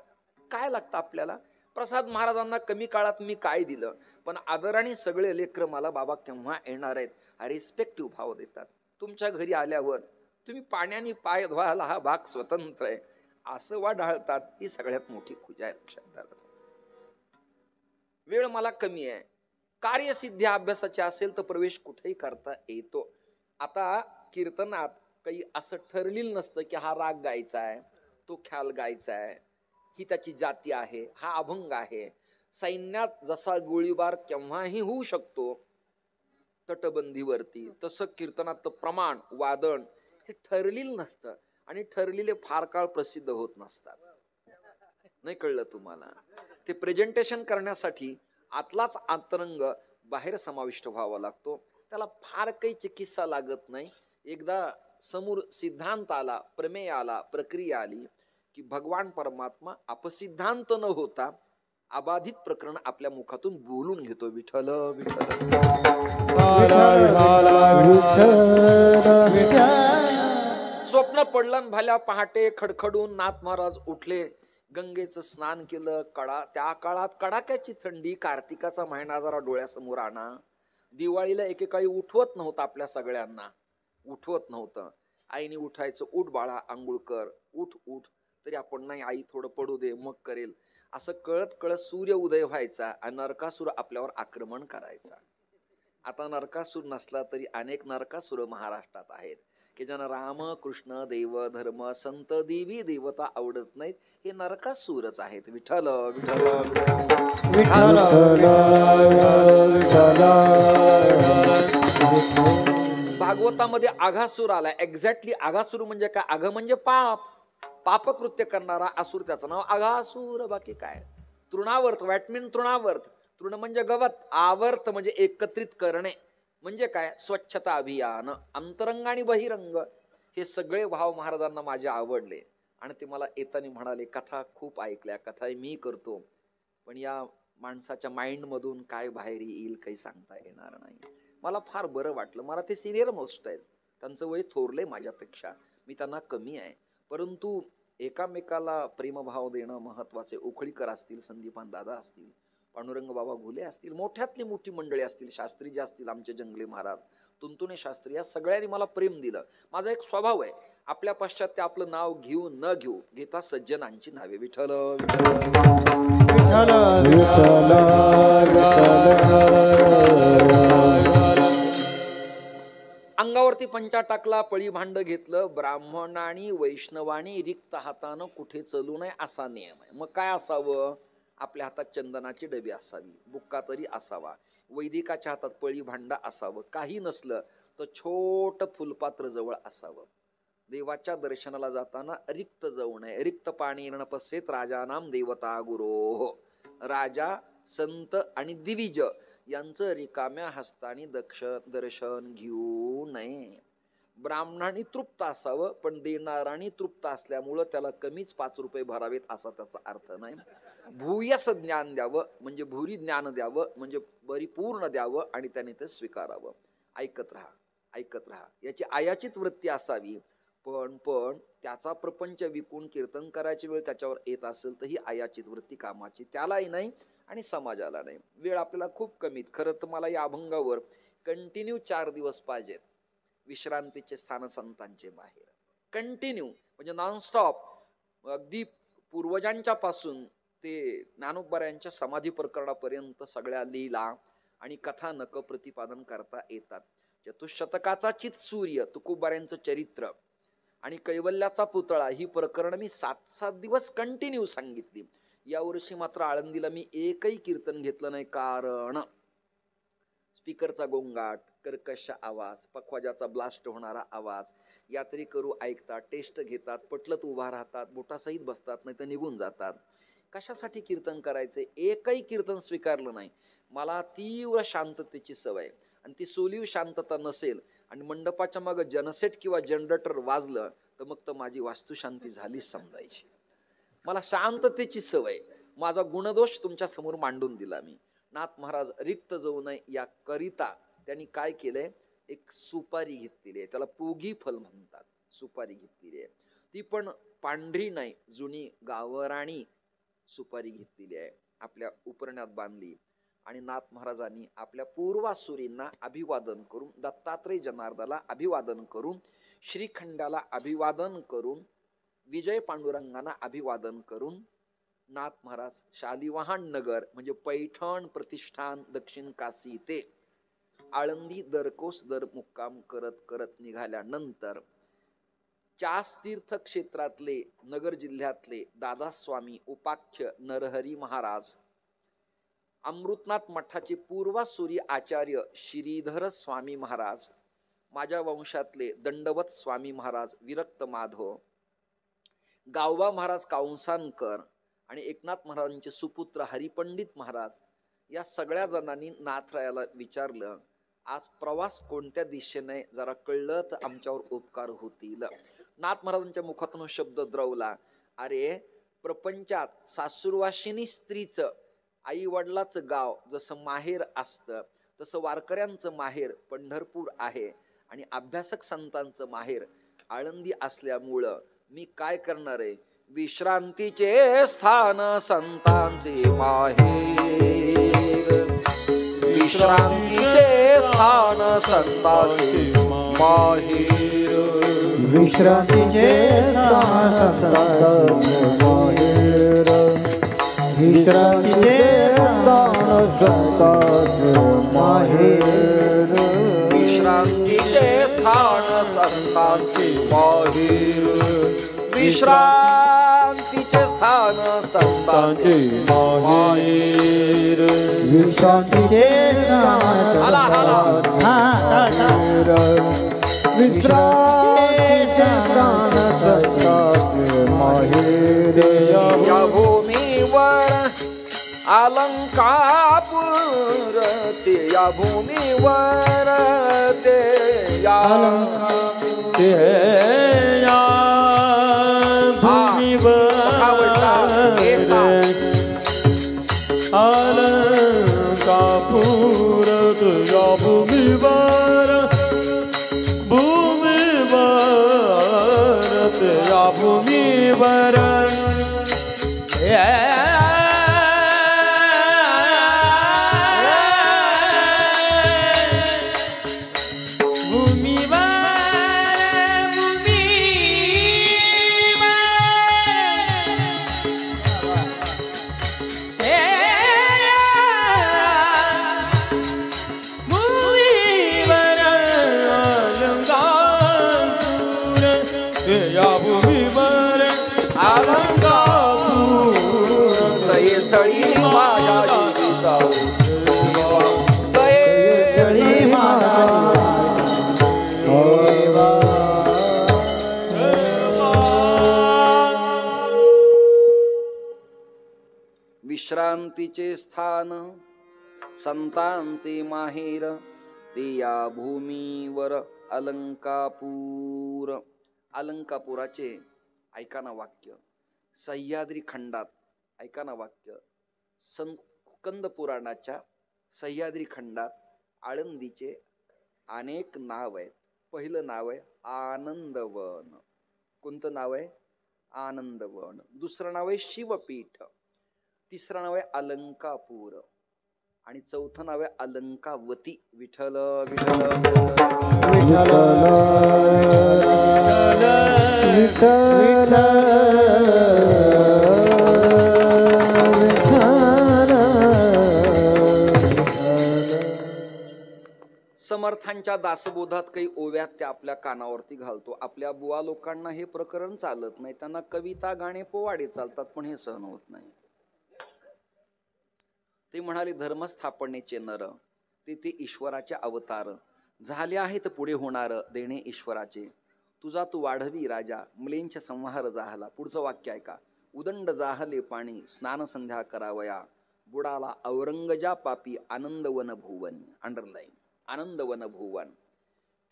S1: काय लागतं आपल्याला? प्रसाद महाराजांना कमी काळात मी काय दिलं, पण आदराने सगळे लेकर मला बाबा केव्हा येणार आहेत हा रिस्पेक्टिव्ह भाव देतात. तुमच्या घरी आल्यावर तुम्ही पाण्याने पाय धुवायला हा भाग स्वतंत्र आहे असं ढाळतात. ही सगळ्यात मोठी पूजा आहे, लक्षात घ्या. वेळ मला कमी आहे, कार्यसिद्धी अभ्यासाची असेल तर प्रवेश कुठेही करता येतो. आता कीर्तनात काही असं ठरलेलं नसतं की हा राग गायचा आहे, तो ख्याल गायचा आहे, ही त्याची जाती आहे, हा अभंग आहे. सैन्यात जसा गोळीबार केव्हाही होऊ शकतो तटबंदीवरती, तसं कीर्तनात प्रमाण वादन हे ठरलेलं नसतं आणि ठरलेले फार काळ प्रसिद्ध होत नसतात. नाही कळलं तुम्हाला? ते प्रेझेंटेशन करण्यासाठी आतलाच अंतरंग बाहेर समाविष्ट व्हावा लागतो. त्याला फार काही चिकित्सा लागत नाही. एकदा समोर सिद्धांत आला, प्रमेय आला, प्रक्रिया आली की भगवान परमात्मा अपसिद्धांत न होता अबाधित प्रकरण आपल्या मुखातून बोलून घेतो. विठ्ठल विठ्ठल. स्वप्न पडलं भाल्या पहाटे खडखडून नाथ महाराज उठले, गंगेचं स्नान केलं. त्या काळात कडाक्याची थंडी, कार्तिकाचा महिना जरा डोळ्यासमोर आणा. दिवाळीला एकेकाळी उठवत नव्हतं, आपल्या सगळ्यांना उठवत नव्हतं. आईने उठायचं, उठ बाळा आंघोळ कर, उठ उठ. तरी आपण नाही, आई थोडं पडू दे मग करेल. असं कळत कळत सूर्य उदय व्हायचा आणि नरकासूर आपल्यावर आक्रमण करायचा. आता नरकासूर नसला तरी अनेक नरकासूर महाराष्ट्रात आहेत की ज्यांना राम कृष्ण देव धर्म संत देवी देवता आवडत नाहीत. हे नरकासूरच आहेत. विठ्ठल विठ्ठल विठ्ठल. भागवतामध्ये आघासूर आला. एक्झॅक्टली आघासूर म्हणजे काय? आघ म्हणजे पाप, पापकृत्य करणारा असुर, त्याचं नाव आघासूर. बाकी काय? तृणावर्त, वॅटमिन तृणावर्त. तृण म्हणजे गवत, आवर्त म्हणजे एकत्रित करणे. म्हणजे काय? स्वच्छता अभियान. अंतरंग आणि बहिरंग हे सगळे भाव महाराजांना माझे आवडले आणि ते मला येताना म्हणाले, कथा खूप ऐकल्या, कथा मी करतो, पण या माणसाच्या माइंड मधून काय बाहेर येईल काही सांगता येणार नाही. मला फार बरं वाटलं. मला ते सिनियर मोस्ट आहेत, त्यांचं वय थोरलंय माझ्यापेक्षा, मी त्यांना कमी आहे, परंतु एकामेकाला प्रेमभाव देणं महत्वाचे. उखळीकर असतील, संदीपान दादा असतील, पांडुरंग बाबा घुले असतील, मोठ्यातली मोठी मंडळी असतील, शास्त्रीजी असतील, आमचे जंगले महाराज, तुंतुणे शास्त्री, या सगळ्यांनी मला प्रेम दिलं. माझा एक स्वभाव आहे, आपल्या पश्चात आपलं नाव घेऊ न घेऊ, घेता सज्जनांची नावे. विठ्ठल अंगावरती पंचा टाकला, पळी भांड घेतलं. ब्राह्मणाने वैष्णवानी रिक्त हातानं कुठे चलू नये असा नियम आहे. मग काय असावं? आपल्या हातात चंदनाची डबी असावी, बुक्का तरी असावा, वैदिकाच्या हातात पळी भांड असावं, काही नसलं तर छोट फुलपात्र जवळ असावं. देवाच्या दर्शनाला जाताना रिक्त जाऊ नये. रिक्त पाणी रणपसेत राजानाम देवता गुरो. राजा, संत आणि दिविज यांचं रिकाम्या हस्तानी दर्शन घेऊ नये. ब्राह्मणाने तृप्त असावं, पण देणाराने तृप्त असल्यामुळं त्याला कमीच 5 रुपये भरावेत असा त्याचा अर्थ नाही. भूयस ज्ञान द्यावं म्हणजे भूरी ज्ञान द्यावं म्हणजे बरी पूर्ण द्यावं आणि त्याने ते स्वीकारावं. ऐकत राहा, ऐकत राहा. याची आयाचित वृत्ती असावी. पण त्याचा प्रपंच विकून कीर्तन करायची वेळ त्याच्यावर येत असेल तर ही आयाचित वृत्ती कामाची त्यालाही नाही आणि समाजाला नाही. वेळ आपल्याला खूप कमीत. खरं तर मला या अभंगावर कंटिन्यू 4 दिवस पाहिजेत. विश्रांतीचे स्थान संतांचे माहेर कंटिन्यू म्हणजे नॉनस्टॉप, अगदी पूर्वजांच्या पासून ते ज्ञानोबरायांच्या समाधी प्रकरणापर्यंत सगळ्या लीला आणि कथानक प्रतिपादन करता येतात. चतुशतकाचा चित सूर्य, तुकोबाऱ्यांचं चरित्र आणि कैवल्याचा पुतळा ही प्रकरण मी 7-7 दिवस कंटिन्यू सांगितली. यावर्षी मात्र आळंदीला मी एकही कीर्तन घेतलं नाही, कारण स्पीकरचा गोंगाट, कर्कश आवाज, पखवाजाचा ब्लास्ट होणारा आवाज, यात्री करू ऐकतात, टेस्ट घेतात, पटलत उभा राहतात, बोटासहित बसतात, नाही तर निघून जातात. कशासाठी कीर्तन करायचे? एकही कीर्तन स्वीकारलं नाही. मला तीव्र शांततेची सवय, आणि ती सोलीव शांतता नसेल आणि मंडपाच्या मागे जनसेट किंवा जनरेटर वाजलं तर मग तर माझी वास्तुशांती झालीच समजायची. मला शांततेची सवय. माझा गुणदोष तुमच्या समोर मांडून दिला मी. नाथ महाराज रिक्त जाऊ नये या करिता त्यांनी काय केलंय, एक सुपारी घेतलेली आहे, त्याला पोगी फल म्हणतात. सुपारी घेतलेली आहे, ती पण पांढरी नाही, जुनी गावराणी सुपारी घेतलेली आहे, आपल्या उपरण्यात बांधली. आणि नाथ महाराजांनी आपल्या पूर्वासुरींना अभिवादन करून, दत्तात्रय जनार्दनाला अभिवादन करून, श्रीखंडाला अभिवादन करून, विजय पांडुरंगांना अभिवादन करून, नाथ महाराज शालिवाहन नगर म्हणजे पैठण प्रतिष्ठान दक्षिण काशी ते आळंदी दरकोस दर मुक्काम करत करत निघाल्यानंतर चास तीर्थ क्षेत्रातले नगर जिल्ह्यातले दादास्वामी उपाख्य नरहरी महाराज, अमृतनाथ मठाचे पूर्वासुरी आचार्य श्रीधर स्वामी महाराज, माझ्या वंशातले दंडवत स्वामी महाराज विरक्त माधव, गावबा महाराज काउंसानकर आणि एकनाथ महाराजांचे सुपुत्र हरिपंडित महाराज, या सगळ्या जणांनी नाथरायाला विचारलं, आज प्रवास कोणत्या दिशेने जरा कळलं तर आमच्यावर उपकार होतील. नाथ महाराजांच्या मुखातून शब्द द्रवला, अरे प्रपंचात सासूरवाशिनी स्त्रीचं आई वडिलाचं गाव जसं माहेर असतं तसं वारकऱ्यांचं माहेर पंढरपूर आहे आणि अभ्यासक संतांचं माहेर आळंदी असल्यामुळं मी काय करणार आहे, विश्रांतीचे स्थान संतांचे माहेर, विश्रांतीचे स्थान संतांचे माहेर,
S3: विश्रांतीचे स्थान संतांचे माहेर, विश्रांतीचे स्थान संतांचे माहेर,
S1: विश्रांतीचे स्थान संतांचे माहेर, विश्रांतीचे स्थान संतांचे माहेर,
S3: विश्रांतीचे स्थान संतांचे माहेर, विश्रांतीचे स्थान संतांचे माहेर,
S1: या भूमीवर अलंकापूर ते, या भूमीवर ते, या
S3: अलंकापूर तुझ्या भूमीवर, भूमीवर तुझ्या भूमीवर,
S1: स्थळी माझ्या जीविता विश्रांतीचे स्थान संतांचे माहेर, ते या भूमीवर अलंकापूर. अलंकापुराचे ऐका ना वाक्य, सह्याद्री खंडात ऐका ना वाक्य. स्कंद पुराणाच्या सह्याद्री खंडात आळंदीचे अनेक नाव आहेत. पहिलं नाव आहे आनंदवन. कोणतं नाव आहे? आनंदवन. दुसरं नाव आहे शिवपीठ. तिसरं नाव आहे अलंकापूर आणि चौथं नाव आहे अलंकावती. विठ्ठल विठ्ठल
S2: विठ्ठल विठ्ठल
S1: समर्थांच्या दासबोधात काही ओव्यात त्या आपल्या कानावरती घालतो. आपल्या बुवा लोकांना हे प्रकरण चालत नाही. त्यांना कविता गाणे पोवाडे चालतात, पण हे सहन होत नाही. ते म्हणाले धर्मस्थापनेचे नर ते ईश्वराचे अवतार झाले आहेत पुढे होणार देणे ईश्वराचे. तुझा तू वाढवी राजा मुलींच्या संहार झाला. पुढचं वाक्य ऐका. उदंड जाहले पाणी स्नान संध्या करावया बुडाला औरंगजा पापी आनंदवन भुवन. अंडरलाईन. आनंदवन भुवन.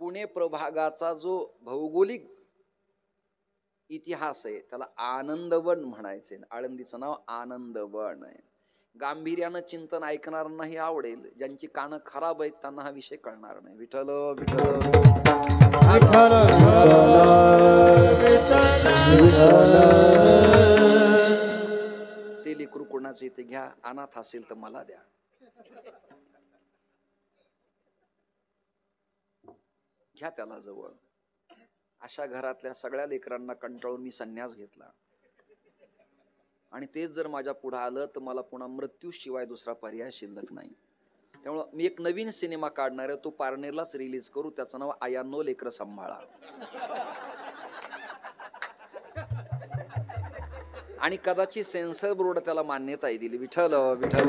S1: पुणे प्रभागाचा जो भौगोलिक इतिहास आहे त्याला आनंदवन म्हणायचे. आळंदीचं नाव आनंदवन आहे. गांभीर्यानं चिंतन ऐकणाऱ्यांना हे आवडेल. ज्यांची कानं खराब आहेत त्यांना हा विषय कळणार नाही. विठ्ठल विठ्ठल ते लेकरू कोणाचे ते घ्या. अनाथ असेल तर मला द्या. घ्या त्याला जवळ. अशा घरातल्या सगळ्या लेकरांना कंटाळून मी संन्यास घेतला आणि तेच जर माझ्या पुढे आलं तर मला पुन्हा मृत्यूशिवाय दुसरा पर्याय शिल्लक नाही. त्यामुळं मी एक नवीन सिनेमा काढणार आहे. तो पारनेरलाच रिलीज करू. त्याचं नाव आयानो लेकर सांभाळा. आणि कदाचित सेन्सर बोर्ड त्याला मान्यता दिली. विठ्ठल विठ्ठल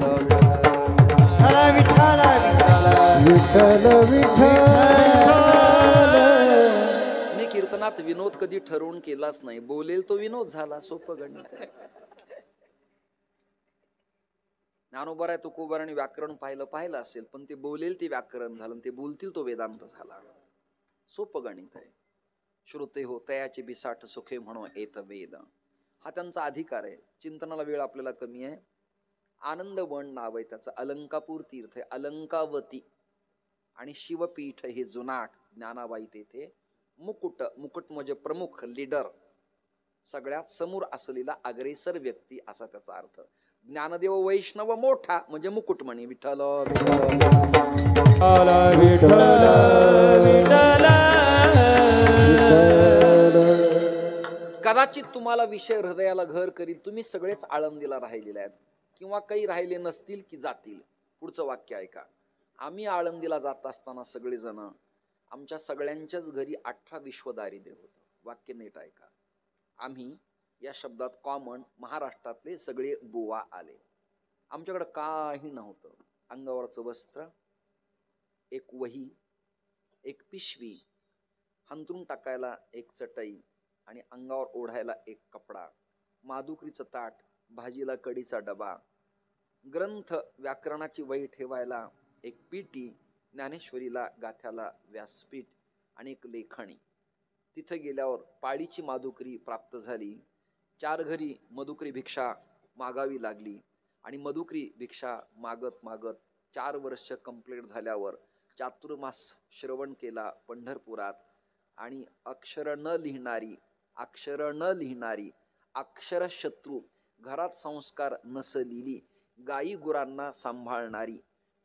S1: मी कीर्तनात विनोद कधी ठरवून केलाच नाही. बोलेल तो विनोद झाला. सोपं गणित. ज्ञानोबा तुकोबाराने व्याकरण पाहिलं असेल, पण ते बोलेल ते व्याकरण झालं. ते बोलतील तो वेदांत झाला. सोपं गणित आहे. श्रुते हो तयाचे बिसाठ सुखे म्हणून येत वेद. हा त्यांचा अधिकार आहे. चिंतनाला वेळ आपल्याला कमी आहे. आनंदवन नाव आहे त्याचं. अलंकापूर तीर्थ आहे. अलंकावती आणि शिवपीठ हे जुनाट. ज्ञानाबाई तेथे मुकुट. मुकुट म्हणजे प्रमुख, लीडर, सगळ्यात समोर असलेला अग्रेसर व्यक्ती असा त्याचा अर्थ. ज्ञानदेव वैष्णव मोठा म्हणजे मुकुटमणी. विठ्ठल कदाचित तुम्हाला विषय हृदयाला घर करील. तुम्ही सगळेच आळंदीला राहिलेले आहेत किंवा काही राहिले नसतील की जातील. पुढचं वाक्य ऐका. आम्ही आळंदीला जात असताना सगळेजण आमच्या सगळ्यांच्याच घरी 18 विश्वदारिद्र्य होतं. वाक्य नीट ऐका. आम्ही या शब्दात कॉमन महाराष्ट्रातले सगळे बुवा आले. आमच्याकडे काही नव्हतं. अंगावरचं वस्त्र, एक वही, एक पिशवी, हंतरून टाकायला एक चटई आणि अंगावर ओढायला एक कपडा, माधुकरीचं ताट, भाजीला कढीचा डबा, ग्रंथ व्याकरणाची वही ठेवायला एक पेटी, ज्ञानेश्वरीला गाथ्याला व्यासपीठ आणि एक लेखणी. तिथं गेल्यावर पाळीची माधुकरी प्राप्त झाली. 4 घरी मधुकरी भिक्षा मागावी लागली आणि मधुकरी भिक्षा मागत मागत 4 वर्ष कंप्लीट झाल्यावर चातुर्मास श्रवण केला पंढरपुरात. आणि अक्षर न लिहिणारी अक्षरशत्रू, घरात संस्कार नसलेली, गाई गुरांना सांभाळणारी,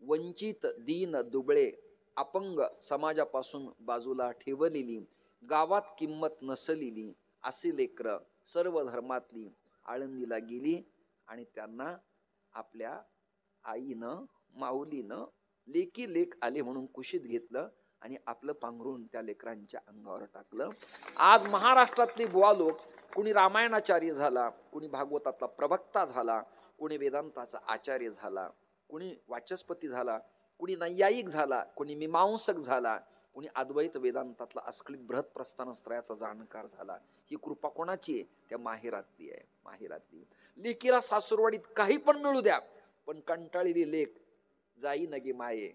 S1: वंचित दीन दुबळे अपंग समाजापासून बाजूला ठेवलेली, गावात किंमत नसलेली असे लेकरं सर्व धर्मातली आळंदीला गेली आणि त्यांना आपल्या आईनं माऊलीनं लेकी लेक आले म्हणून कुशीत घेतलं आणि आपलं पांघरून त्या लेकरांच्या अंगावर टाकलं. आज महाराष्ट्रातले बुवा लोक, कुणी रामायणाचार्य झाला, कुणी भागवतातला प्रवक्ता झाला, कुणी वेदांताचा आचार्य झाला, कुणी वाचस्पती झाला, कुणी नैयायिक झाला, कुणी मीमांसक झाला, कुणी अद्वैत वेदांतातला अस्खलित बृहत प्रस्थानत्रयाचा जाणकार झाला. ही कृपा कोणाची आहे? त्या माहेरातली आहे. माहेरातली लेकीला सासूरवाडीत काही पण मिळू द्या, पण कंटाळलेली लेक जाई नगे माये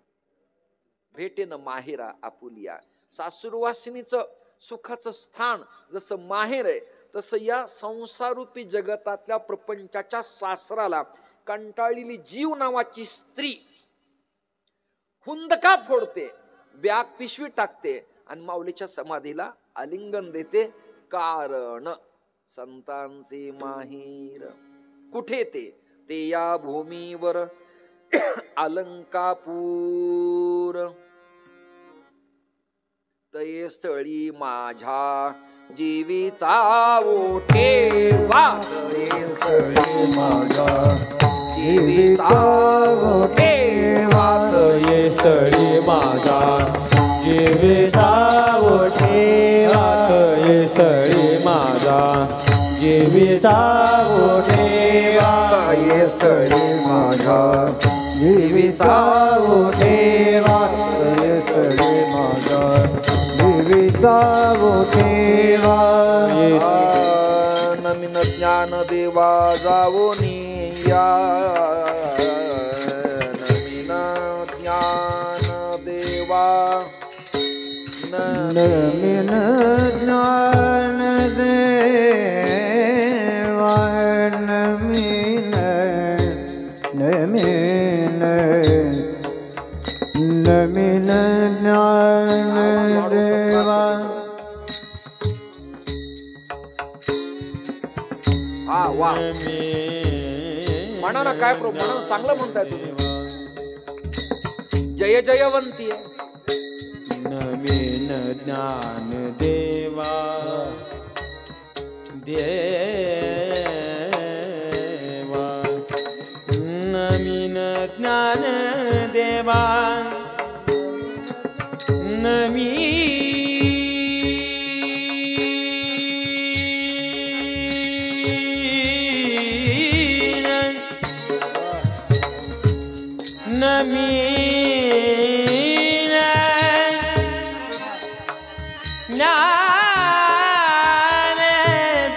S1: भेटे न माहेरा आपुलिया. सासूरवासिनीचं सुखाचं स्थान जसं माहेर आहे तसं या संसारूपी जगतातल्या प्रपंचाच्या सासराला कंटाळलेली जीव नावाची स्त्री हुंदका फोडते, बॅग पिशवी टाकते आणि माऊलीच्या समाधीला आलिंगन देते. कारण संतांचे माहीर कुठे ते या भूमीवर अलंकापूर. तये स्थळी माझ्या जीवीचा ओठेवा, तये स्थळी माझ्या जीवीचा ओठेवा,
S3: तये स्थळी माझा जीविता ओठेवा, तये स्थळी माझा जीविता ओठेवा,
S1: तये स्थळी माझ्या जीवीचा ओठेवा, तये स्थळी माझ्या
S2: जीविता ठेवा.
S1: नवीन ज्ञान देवा जावोनी या, नवीन ज्ञान देवा,
S2: नवीन ज्ञान देवा, नवीन नवीन नवीन ज्ञान देवा.
S1: हा वा म्हणा ना, काय म्हणा, चांगलं म्हणताय तुम्ही. जय जयवंती आहे.
S3: नवीन ज्ञान देवा देवा, नवीन ज्ञान देवा, नवीन ज्ञान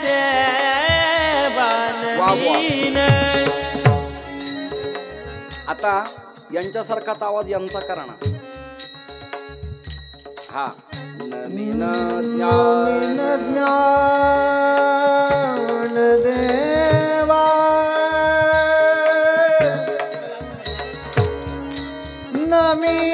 S3: देवा, नवीन.
S1: आता यांच्यासारखाच आवाज यांचा करा ना. हा नवीन ज्ञान
S2: ज्ञान देवा, नवीन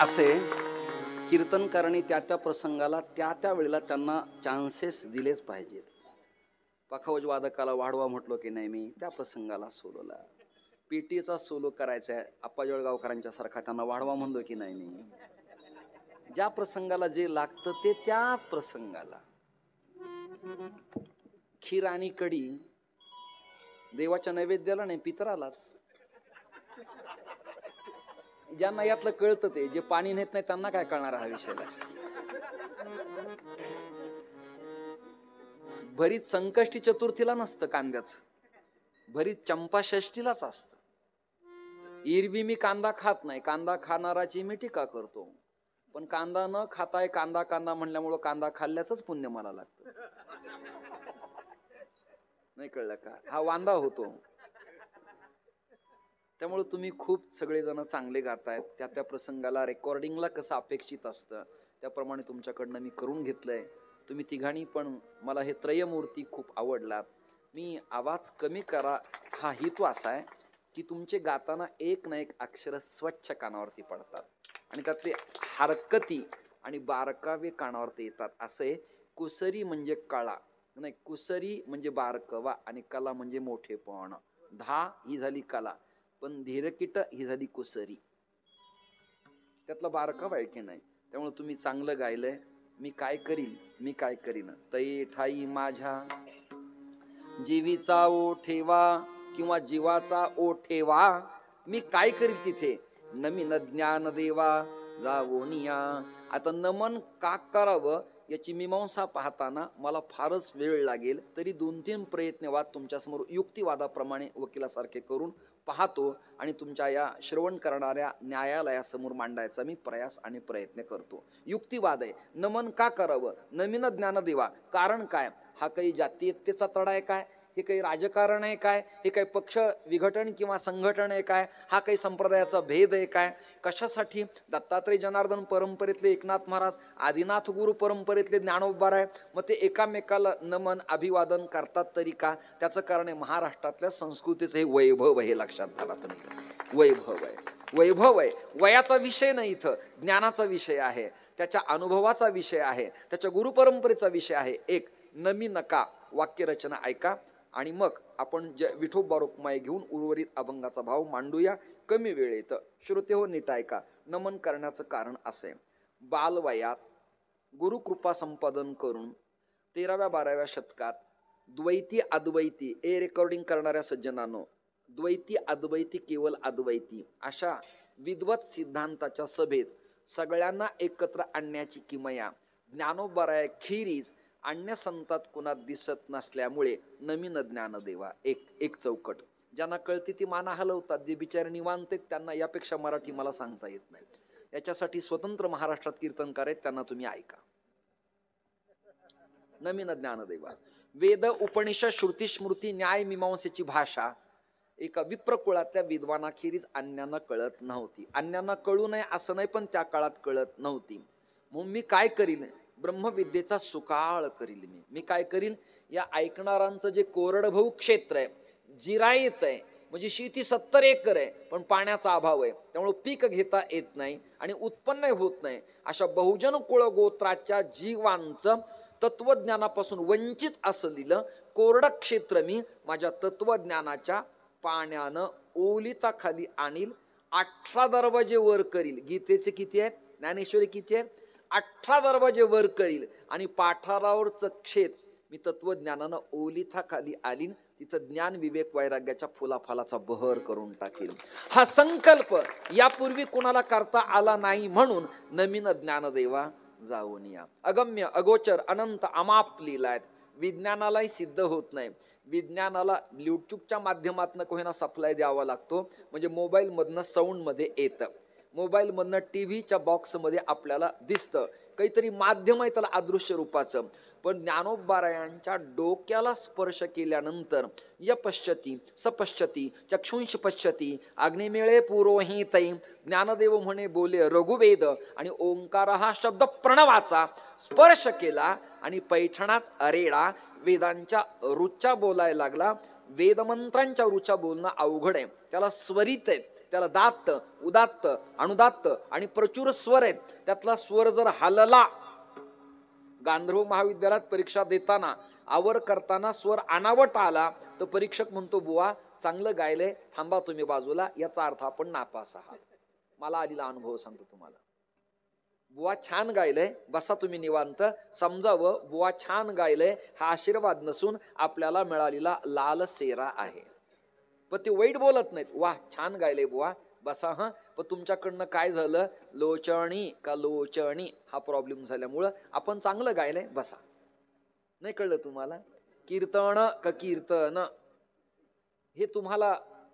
S1: असे कीर्तनकारांनी त्या त्या प्रसंगाला त्या त्या वेळेला त्यांना चान्सेस दिलेच पाहिजेत. पखावज वादकाला वाढवा म्हटलो की नाही मी, त्या प्रसंगाला सोलोला. पेटीचा सोलो करायचा आहे आप्पा जळगावकरांच्या सारखा, त्यांना वाढवा म्हणलो की नाही मी. ज्या प्रसंगाला जे लागतं ते त्याच प्रसंगाला. खीर आणि कढी देवाच्या नैवेद्याला नाही, पितरालाच. ज्यांना यातलं कळतं ते, जे पाणी नेत नाही त्यांना काय कळणार हा विषय. भरीत संकष्टी चतुर्थीला नसतं कांद्याचं, भरीत चंपा षष्टीलाच असतं. एरवी मी कांदा खात नाही, कांदा खाणाराची मी टीका करतो, पण कांदा न खाताय कांदा कांदा म्हणल्यामुळं कांदा खाल्ल्याच पुण्य मला लागतं. नाही कळलं का? हा वांदा होतो. त्यामुळे तुम्ही खूप सगळेजण चांगले गातायत. त्या त्या प्रसंगाला रेकॉर्डिंगला कसं अपेक्षित असतं त्याप्रमाणे तुमच्याकडनं मी करून घेतलंय. तुम्ही तिघांनी पण मला हे त्रयमूर्ती खूप आवडलात. मी आवाज कमी करा हा हेतू असा आहे की तुमचे गाताना एक ना एक अक्षर स्वच्छ कानावरती पडतात आणि त्यातले हरकती आणि बारकावे कानावरती येतात. असे कुसरी म्हणजे कळा नाही, कुसरी म्हणजे बारकवा आणि कला म्हणजे मोठेपण. धा ही झाली कला, पण धीरकीट ही झाली कुसरी. त्यातला बारकावा आहे की नाही. त्यामुळे तुम्ही चांगलं गायलंय. मी काय करीन तै ठाई माझ्या जीवीचा ओठेवा किंवा जीवाचा ओठेवा. मी काय करील तिथे नमीन ज्ञान देवा जावोनिया. आता नमन का करावं याची मीमांसा पाहताना मला फारच वेळ लागेल, तरी 2-3 प्रयत्नवाद तुमच्यासमोर युक्तिवादाप्रमाणे वकिलासारखे करून पाहतो आणि तुमच्या या श्रवण करणाऱ्या न्यायालयासमोर मांडायचा मी प्रयास आणि प्रयत्न करतो. युक्तिवाद आहे. नमन का करावं, नवीन ज्ञान देवा. कारण काय? हा काही जातीयतेचा तडा आहे काय? हे काही राजकारण आहे काय? हे काही पक्ष विघटन किंवा संघटन आहे काय? हा काही संप्रदायाचा भेद आहे काय? कशासाठी? दत्तात्रय जनार्दन परंपरेतले एकनाथ महाराज, आदिनाथ गुरु परंपरेतले ज्ञानोबाराय, मग ते एकामेकाला नमन अभिवादन करतात तरी का? त्याचं कारण आहे महाराष्ट्रातल्या संस्कृतीचं हे वैभव आहे. लक्षात घाला तुम्ही. वैभव आहे. वयाचा विषय नाही इथं, ज्ञानाचा विषय आहे, त्याच्या अनुभवाचा विषय आहे, त्याच्या गुरुपरंपरेचा विषय आहे. एक नमी नका वाक्यरचना ऐका आणि मग आपण विठोबा रुक्माई घेऊन उर्वरित अभंगाचा भाव मांडूया कमी वेळेत. श्रोते हो नीट ऐका. नमन करण्याचं कारण असे, बालवयात गुरुकृपा संपादन करून 13व्या-12व्या शतकात द्वैती अद्वैती रेकॉर्डिंग करणाऱ्या सज्जनांनो, द्वैती अद्वैती केवळ अद्वैती अशा विद्वत सिद्धांताच्या सभेत सगळ्यांना एकत्र आणण्याची किमया ज्ञानोबाराय खिरीज अन्य संतात कुणात दिसत नसल्यामुळे नवीन ज्ञान देवा. एक चौकट. ज्यांना कळते ती माना हलवतात, जे बिचारे निवांत आहेत त्यांना यापेक्षा मराठी मला सांगता येत नाही. याच्यासाठी स्वतंत्र महाराष्ट्रात कीर्तनकार आहेत, त्यांना तुम्ही ऐका. नवीन ज्ञान देवा. वेद उपनिषद श्रुती स्मृती न्याय मीमांसेची भाषा एका विप्रकुळातल्या विद्वानाखेरीज अन्यांना कळत नव्हती. अन्यांना कळू नये असं नाही, पण त्या काळात कळत नव्हती. मग मी काय करील? ब्रह्मविद्येचा सुकाळ करील मी काय करील? या ऐकणारांचं जे कोरडभाऊ क्षेत्र आहे, जिरायत आहे, म्हणजे शेती 70 एकर आहे पण पाण्याचा अभाव आहे, त्यामुळे पीक घेता येत नाही आणि उत्पन्न होत नाही. अशा बहुजन कुळ गोत्राच्या जीवांचं तत्वज्ञानापासून वंचित असलेलं कोरड क्षेत्र मी माझ्या तत्वज्ञानाच्या पाण्यानं ओलिता खाली आणील. 18 दरवाजे वर करील. गीतेचे किती आहेत? ज्ञानेश्वरी किती आहेत? 18 दरवाजे वर करील आणि पाठारावरचं क्षेत मी तत्वज्ञानानं ओलिता खाली आलीन. तिथं ज्ञान विवेक वैराग्याच्या फुलाफालाचा बहर करून टाकेल. हा संकल्प यापूर्वी कुणाला करता आला नाही, म्हणून नवीन ज्ञानदेवा जाऊन या. अगम्य अगोचर अनंत अमाप लीला आहेत. विज्ञानालाही सिद्ध होत नाही. विज्ञानाला ब्लूटूथच्या माध्यमातून कोणाला सप्लाय द्यावा लागतो, म्हणजे मोबाईल मधनं साऊंड मध्ये येतं, मोबाईल मधनं टीव्हीच्या बॉक्स मध्ये आपल्याला दिसतं, काहीतरी माध्यम आहे त्याला अदृश्य रूपाचं. पण ज्ञानोबारायांच्या डोक्याला स्पर्श केल्यानंतर यपश्यती सपश्यती चक्षुंश पश्यती अग्निमेळे पुरोहितै ज्ञानदेव म्हणे बोले रघुवेद आणि ओंकार हा शब्द प्रणवाचा स्पर्श केला आणि पैठणात अरेडा वेदांच्या रुचा बोलायला लागला. वेदमंत्रांच्या रुचा बोलणं अवघड आहे, त्याला स्वरित आहेत, त्याला दात्त, उदात्त, अनुदात्त आणि प्रचुर स्वर आहेत. त्यातला स्वर जर हलला, गांधर्व महाविद्यालयात परीक्षा देताना आवर करताना स्वर अनावट आला तर परीक्षक म्हणतो बुवा चांगलं गायलंय, थांबा तुम्ही बाजूला, याचा अर्थ आपण नापास आहात. मला आलेला अनुभव सांगतो तुम्हाला. बुवा छान गायलंय, बसा तुम्ही निवांत, समजावं बुवा छान गायलंय हा आशीर्वाद नसून आपल्याला मिळालेला लाल सेरा आहे. पण ते वाईट बोलत नाहीत, वा छान गायलंय बुवा, बसा. हा पण तुमच्याकडनं काय झालं, लोचणी का लोचणी हा प्रॉब्लेम झाल्यामुळं आपण चांगलं गायलंय, बसा. नाही कळलं तुम्हाला? कीर्तन का कीर्तन हे तुम्हाला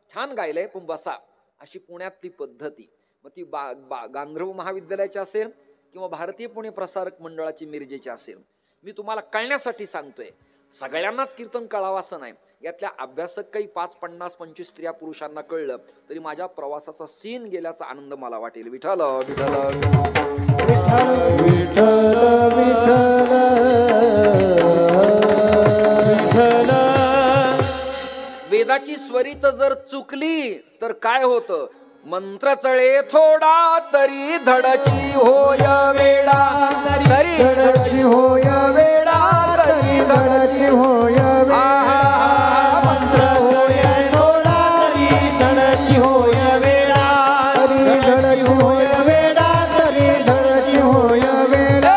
S1: छान गायलंय पण बसा, अशी पुण्यातली पद्धती. मग ती गांधर्व महाविद्यालयाची असेल किंवा भारतीय पुणे प्रसारक मंडळाची मिरजेची असेल. मी तुम्हाला कळण्यासाठी सांगतोय, सगळ्यांनाच कीर्तन कळावं असं नाही. यातल्या अभ्यासक काही 5, 50, 25 स्त्रिया पुरुषांना कळलं तरी माझ्या प्रवासाचा सीन गेल्याचा आनंद मला वाटेल. विठ्ठल विठ्ठल
S2: विठ्ठल विठ्ठल विठ्ठल.
S1: वेदाची स्वरित जर चुकली तर काय होतं, मंत्र चळे थोडा तरी धडची होय वेडा, तरी
S2: धडची होय वेडा, तरी धडची होय वेडा.
S3: मंत्र होय थोडा तरी धडची होय वेडा,
S2: तरी धडची होय वेडा, तरी धडची होय वेडा.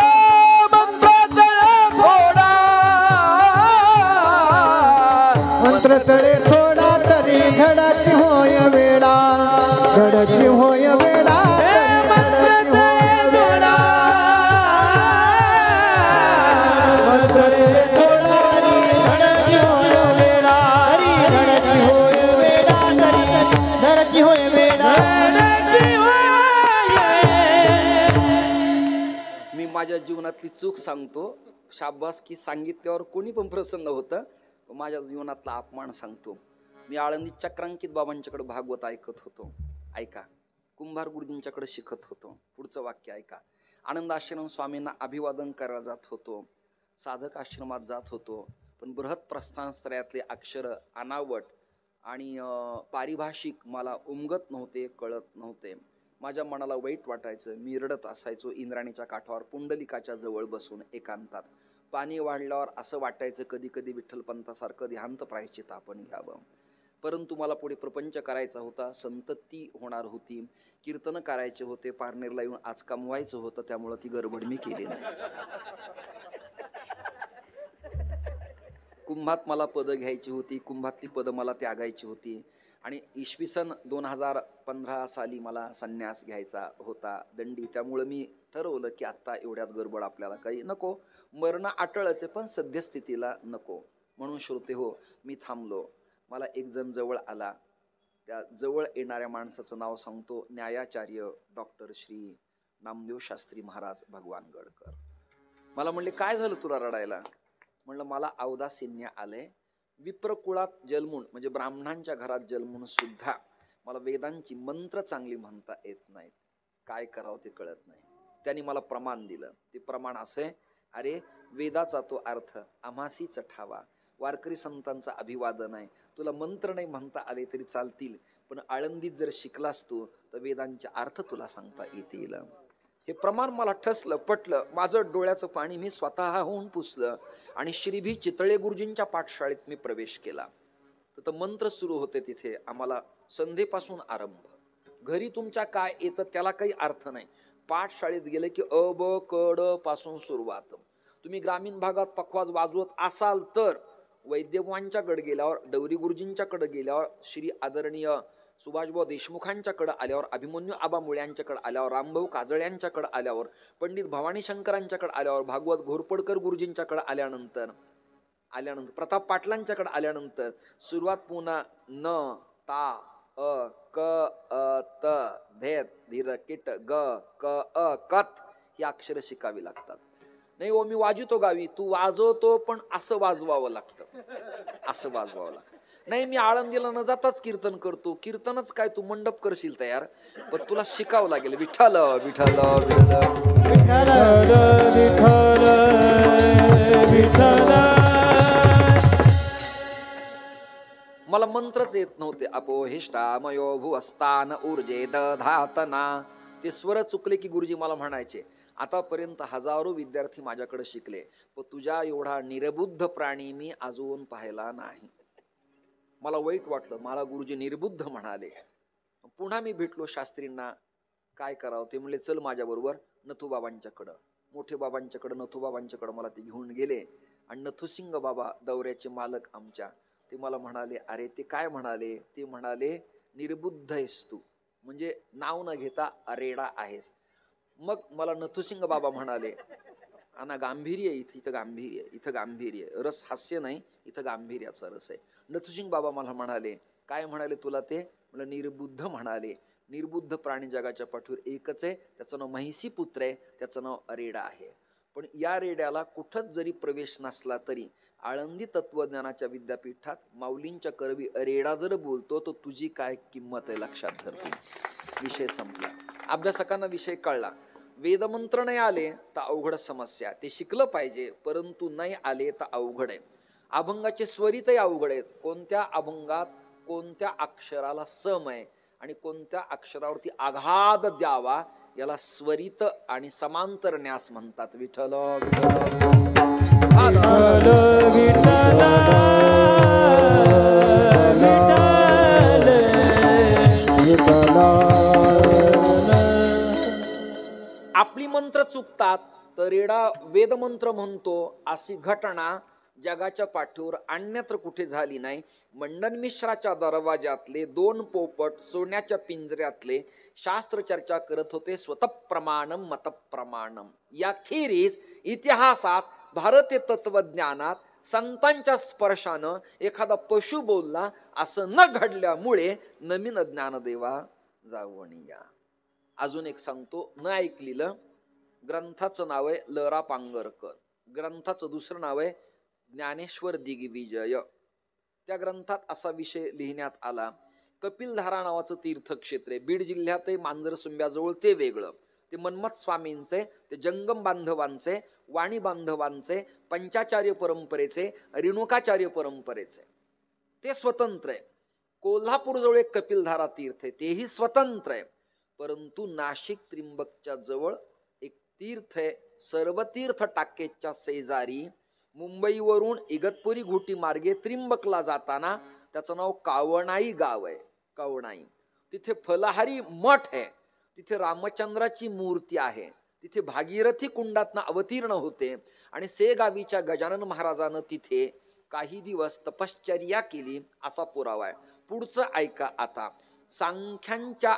S1: मंत्र चळे थोडा,
S2: मंत्र तळे थोडा तरी धडची होय वेडा, धडची होय वेडा, धडची होय वेडा. मंत्र तळे थोडा
S3: धडची होय वेडा, धडची होय वेडा, धडची होय वेडा, धडची होय.
S1: मी माझ्या जीवनातली चूक सांगतो. शाबासकी सांगितल्यावर कोणी पण प्रसन्न होतं. माझ्या जीवनातला अपमान सांगतो. मी आळंदी चक्रांकित बाबांच्याकडे भागवत ऐकत होतो. ऐका, कुंभार गुरुजींच्याकडे शिकत होतो. पुढचं वाक्य ऐका. आनंद आश्रम स्वामींना अभिवादन करायला जात होतो. साधक आश्रमात जात होतो. पण बृहत प्रस्थानत्रयातले अक्षर अनावट आणि पारिभाषिक मला उमगत नव्हते, कळत नव्हते. माझ्या मनाला वाईट वाटायचं. मी रडत असायचो इंद्राणीच्या काठावर पुंडलिकाच्या जवळ बसून एकांतात. पाणी वाढल्यावर असं वाटायचं कधी कधी विठ्ठलपंतासारखं ध्यानत प्रायश्चित आपण घ्यावं. परंतु मला पुढे प्रपंच करायचा होता, संतती होणार होती, कीर्तन करायचे होते, पारनेरला येऊन आज कमवायचं होतं. त्यामुळं ती गडबड मी केली नाही. कुंभात मला पदं घ्यायची होती, कुंभातली पदं मला त्यागायची होती. आणि इसवी सन 2015 साली मला संन्यास घ्यायचा होता दंडी. त्यामुळं मी ठरवलं की आत्ता एवढ्यात गडबड आपल्याला काही नको, मरण अटळच आहे पण सद्यस्थितीला नको. म्हणून श्रोते हो, मी थांबलो. मला एक जण जवळ आला. त्या जवळ येणाऱ्या माणसाचं नाव सांगतो, न्यायाचार्य डॉक्टर श्री नामदेव शास्त्री महाराज भगवान गडकर. मला म्हणले काय झालं तुला रडायला? म्हणलं मला औदासीन्य आलंय. विप्रकुळात जन्मून म्हणजे ब्राह्मणांच्या घरात जन्मून सुद्धा मला वेदांची मंत्र चांगली म्हणता येत नाहीत. काय करावं ते कळत नाही. त्यांनी मला प्रमाण दिलं. ते प्रमाण असे, अरे वेदाचा तो अर्थ आम्हासीच ठावा. वारकरी संतांचा अभिवादन आहे. तुला मंत्र नाही म्हणता आले तरी चालतील, पण आळंदीत जर शिकलास तू तर वेदांचे अर्थ तुला सांगता येतील. हे प्रमाण मला ठसलं, पटलं. माझं डोळ्याचं पाणी मी स्वतःहून पुसलं आणि श्रीभी चितळे गुरुजींच्या पाठशाळेत मी प्रवेश केला. तर मंत्र सुरू होते तिथे. आम्हाला संध्येपासून आरंभ. घरी तुमच्या काय येतं त्याला काही अर्थ नाही. पाठशाळेत गेले की अ ब क ड पासून सुरुवात. तुम्ही ग्रामीण भागात पखवाज वाजवत असाल तर वैद्यवांच्याकडे गेल्यावर, डवरी गुरुजींच्याकडे गेल्यावर, श्री आदरणीय सुभाषभाऊ देशमुखांच्याकडे आल्यावर, अभिमन्यू आबा मुळ्यांच्याकडे आल्यावर, रामभाऊ काजळ्यांच्याकडे आल्यावर, पंडित भवानी शंकरांच्याकडे आल्यावर, भागवत घोरपडकर गुरुजींच्याकडे आल्यानंतर प्रताप पाटलांच्याकडे आल्यानंतर सुरुवात पुन्हा न ता अ क अ त धेत धीर किट ग क अ कत ही अक्षरं शिकावी लागतात. नाही हो मी वाजवतो गावी, तू वाजवतो पण असं वाजवावं लागतं, असं वाजवावं लागतं. नाही मी आळंदीला न जाताच कीर्तन करतो. कीर्तनच काय तू मंडप करशील तयार, पण तुला शिकावं लागेल. विठ्ठल विठ्ठल विठ्ठल मला मंत्रच येत नव्हते. अपोहिष्टा मयो भुवस्तान ऊर्जे दधातना. ते स्वर चुकले की गुरुजी मला म्हणायचे, आतापर्यंत हजारो विद्यार्थी माझ्याकडे शिकले, पण तुझ्या एवढा निर्बुद्ध प्राणी मी अजून पाहिला नाही. मला वाईट वाटलं. मला गुरुजी निर्बुद्ध म्हणाले. पुन्हा मी भेटलो शास्त्रींना. काय करावं ते म्हणले, चल माझ्याबरोबर नथुबाबांच्याकडं. मोठे बाबांच्याकडं, नथुबाबांच्याकडं मला ते घेऊन गेले. आणि नथुसिंग बाबा दौऱ्याचे मालक आमच्या, ते मला म्हणाले, अरे ते काय म्हणाले? ते म्हणाले, निर्बुद्ध आहेस तू, म्हणजे नाव न घेता अरेडा आहेस. मग मला नथुसिंग बाबा म्हणाले, आणि गांभीर्य इथं गांभीर्य, इथं गांभीर्य, रस हास्य नाही, इथं गांभीर्याचा रस आहे. नथुसिंग बाबा मला म्हणाले, काय म्हणाले तुला ते? मला निर्बुद्ध म्हणाले. निर्बुद्ध प्राणी जगाच्या पाठीवर एकच आहे, त्याचं नाव महिसी पुत्र आहे, त्याचं नाव अरेडा आहे. पण या रेड्याला कुठंच जरी प्रवेश नसला तरी आळंदी तत्वज्ञानाच्या विद्यापीठात माऊलींच्या करवी अरेडा जर बोलतो तर तुझी काय किंमत आहे लक्षात धरतो. विषय संपला. अभ्यासकांना विषय कळला. वेदमंत्र नाही आले तर अवघड समस्या, ते शिकलं पाहिजे, परंतु नाही आले तर अवघड आहे. अभंगाचे स्वरितही अवघड आहेत. कोणत्या अभंगात कोणत्या अक्षराला सम आहे आणि कोणत्या अक्षरावरती आघात द्यावा याला स्वरित आणि समांतर न्यास म्हणतात. विठ्ठल आपली मंत्र चुकतात तर रेडा वेदमंत्र म्हणतो, अशी घटना जगाच्या पाठीवर अन्यत्र कुठे झाली नाही. मंडन मिश्राच्या दरवाजातले 2 पोपट सोन्याच्या पिंजऱ्यातले शास्त्र चर्चा करत होते, स्वतःप्रमाणम मतप्रमाणम. याखेरीज इतिहासात भारतीय तत्वज्ञानात संतांच्या स्पर्शानं एखादा पशु बोलला असं न घडल्यामुळे नवीन ज्ञानदेवा जावणिया. अजून एक सांगतो, न ऐकलेलं. ग्रंथाचं नाव आहे ल.रा. पांगरकर. ग्रंथाचं दुसरं नाव आहे ज्ञानेश्वर दिग्विजय. त्या ग्रंथात असा विषय लिहिण्यात आला, कपिलधारा नावाचं तीर्थक्षेत्र आहे बीड जिल्ह्यात आहे, मांजरसुंब्याजवळ. ते वेगळं, ते मन्मथ स्वामींचे, ते जंगम बांधवांचे, वाणी बांधवांचे, पंचाचार्य परंपरेचे, रेणुकाचार्य परंपरेचे, ते स्वतंत्र आहे. कोल्हापूरजवळ एक कपिलधारा तीर्थ आहे, तेही स्वतंत्र आहे. परंतु नाशिक त्रिंबकच्या जवळ एक तीर्थ आहे, सर्वतीर्थ टाकेच्या शेजारी, मुंबईवरून इगतपुरी घोटी मार्गे त्रिंबकला जाताना, त्याचं नाव कावणाई गाव आहे. कावणाई, तिथे फलहारी मठ आहे, तिथे रामचंद्राची मूर्ती आहे, तिथे भागीरथी कुंडातनं अवतीर्ण होते. आणि सेगावीच्या गजानन महाराजानं तिथे काही दिवस तपश्चर्या केली असा पुरावा आहे. पुढचं ऐका आता. सांख्यांच्या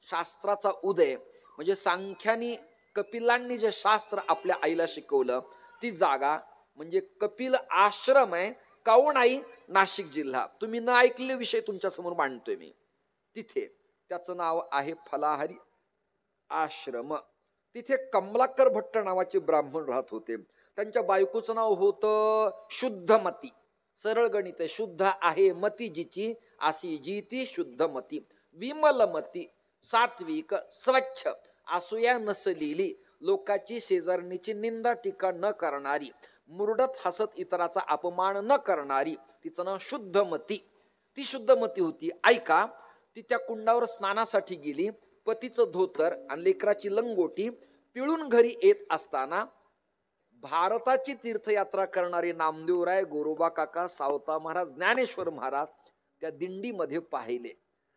S1: शास्त्राचा उदय म्हणजे सांख्यानी कपिलांनी जे शास्त्र आपल्या आईला शिकवलं ती जागा म्हणजे कपिल आश्रम आहे, कावणाई, नाशिक जिल्हा. तुम्ही न ऐकलेले विषय तुमच्या समोर मांडतोय मी. तिथे त्याचं नाव आहे फलाहारी आश्रम. तिथे कमलाकर भट्ट नावाचे ब्राह्मण राहत होते. त्यांच्या बायकोचं नाव होतं शुद्धमती. सरळ गणित आहे, शुद्ध आहे मती जिची, अशी जी ती शुद्धमती. विमलमती, सात्विक, स्वच्छ, असूया नसलेली, लोकाची शेजारणीची निंदा टीका न करणारी, मुरडत हसत इतराचा अपमान न करणारी, तिचं नाव शुद्धमती. ती शुद्धमती होती. ऐका, ती त्या कुंडावर स्नानासाठी गेली. पतीचं धोतर आणि लेकराची लंगोटी पिळून घरी येत असताना भारताची तीर्थयात्रा करणारे नामदेवराय, गोरोबा काका, सावता महाराज, ज्ञानेश्वर महाराज त्या दिंडीमध्ये पाहिले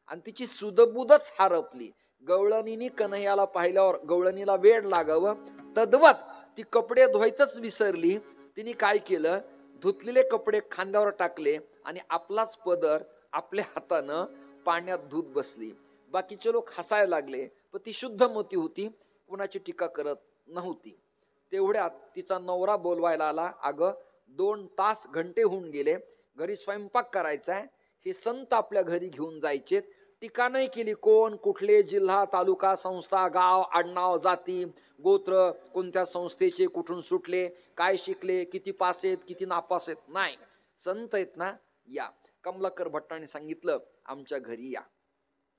S1: आणि तिची सुदबुदच हरपली. गवळणीने कन्हैयाला पाहिल्यावर गवळणीला वेड लागावं तद्वत ती कपडे धुवायचंच विसरली. तिने काय केलं, धुतलेले कपडे खांद्यावर टाकले आणि आपलाच पदर आपल्या हातानं पाण्यात धुत बसली. बाकीचे लोक हसायला लागले, पण ती शुद्धमती होती, कुणाची टीका करत नव्हती. तेवढ्यात तिचा नवरा बोलवायला आला. अगं 2 तास घंटे होऊन गेले, घरी स्वयंपाक करायचाय, हे संत आपल्या घरी घेऊन जायचे. टीका नाही केली. कोण, कुठले, जिल्हा, तालुका, संस्था, गाव, आडनाव, जाती, गोत्र, कोणत्या संस्थेचे, कुठून सुटले, काय शिकले, किती पास आहेत, किती नापास आहेत, नाही. संत आहेत ना, या. कमलाकर भट्टाने सांगितलं आमच्या घरी या.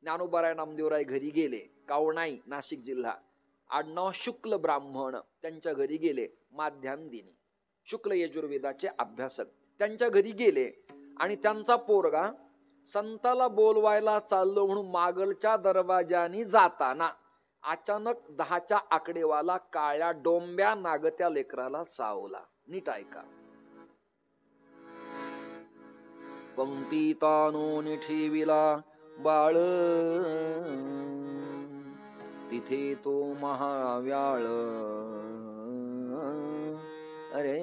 S1: ज्ञानोबाराय नामदेवराय घरी गेले. कावणाई, नाशिक जिल्हा. आडनाव शुक्ल ब्राह्मण, त्यांच्या घरी गेले. माध्यान दिनी, शुक्ल यजुर्वेदाचे अभ्यासक, त्यांच्या घरी गेले आणि त्यांचा पोरगा संताला बोलवायला चाललो म्हणून मागलच्या दरवाजानी जाताना अचानक 10च्या आकडेवाला काळ्या डोंब्या नागत्या लेकराला चावला. नीट ऐका. पंक्तीत आणून ठेविला बाळ, तिथे तो महाव्याळ. अरे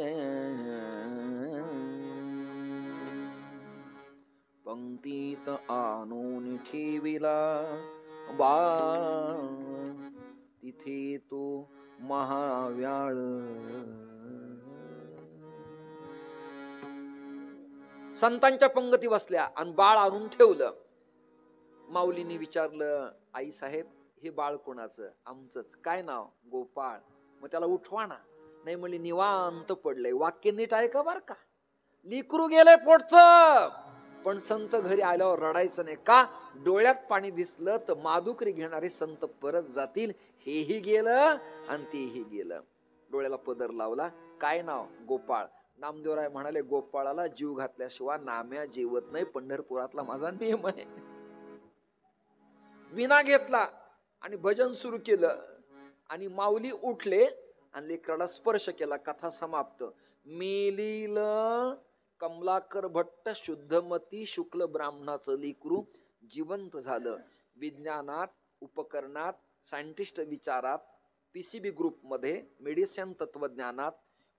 S1: पंक्तीत आणून ठेविला बाळ, तिथे तो महाव्याळ. संतांच्या पंगती बसल्या आणि बाळ आणून ठेवलं. माऊलीने विचारलं, आई साहेब हे बाळ कोणाचं? आमचंच. काय नाव? गोपाळ. मग त्याला उठवा ना. नाही म्हणली, निवांत पडलंय. वाक्य नीट ऐका बर का. लिकरू गेलंय पोटचं. पण संत घरी आल्यावर रडायचं नाही. का? डोळ्यात पाणी दिसलं तर मादुकरी घेणारे संत परत जातील. हेही गेलं आणि तेही गेलं. डोळ्याला पदर लावला. काय नाव? गोपाळ. नामदेवराय म्हणाले, गोपाळाला जीव घातल्याशिवाय नाम्या जेवत नाही. पंढरपुरातला माझा नियम आहे. विना घेतला आणि भजन सुरू केलं आणि माऊली उठले आणि लेकराला स्पर्श केला. कथा समाप्त. मेलील कमलाकर भट्ट शुद्धमती शुक्ल ब्राह्मणाचं लेकरू जिवंत झालं. विज्ञानात, उपकरणात, सायंटिस्ट विचारात, PCB ग्रुपमध्ये, मेडिसिन तत्वज्ञानात,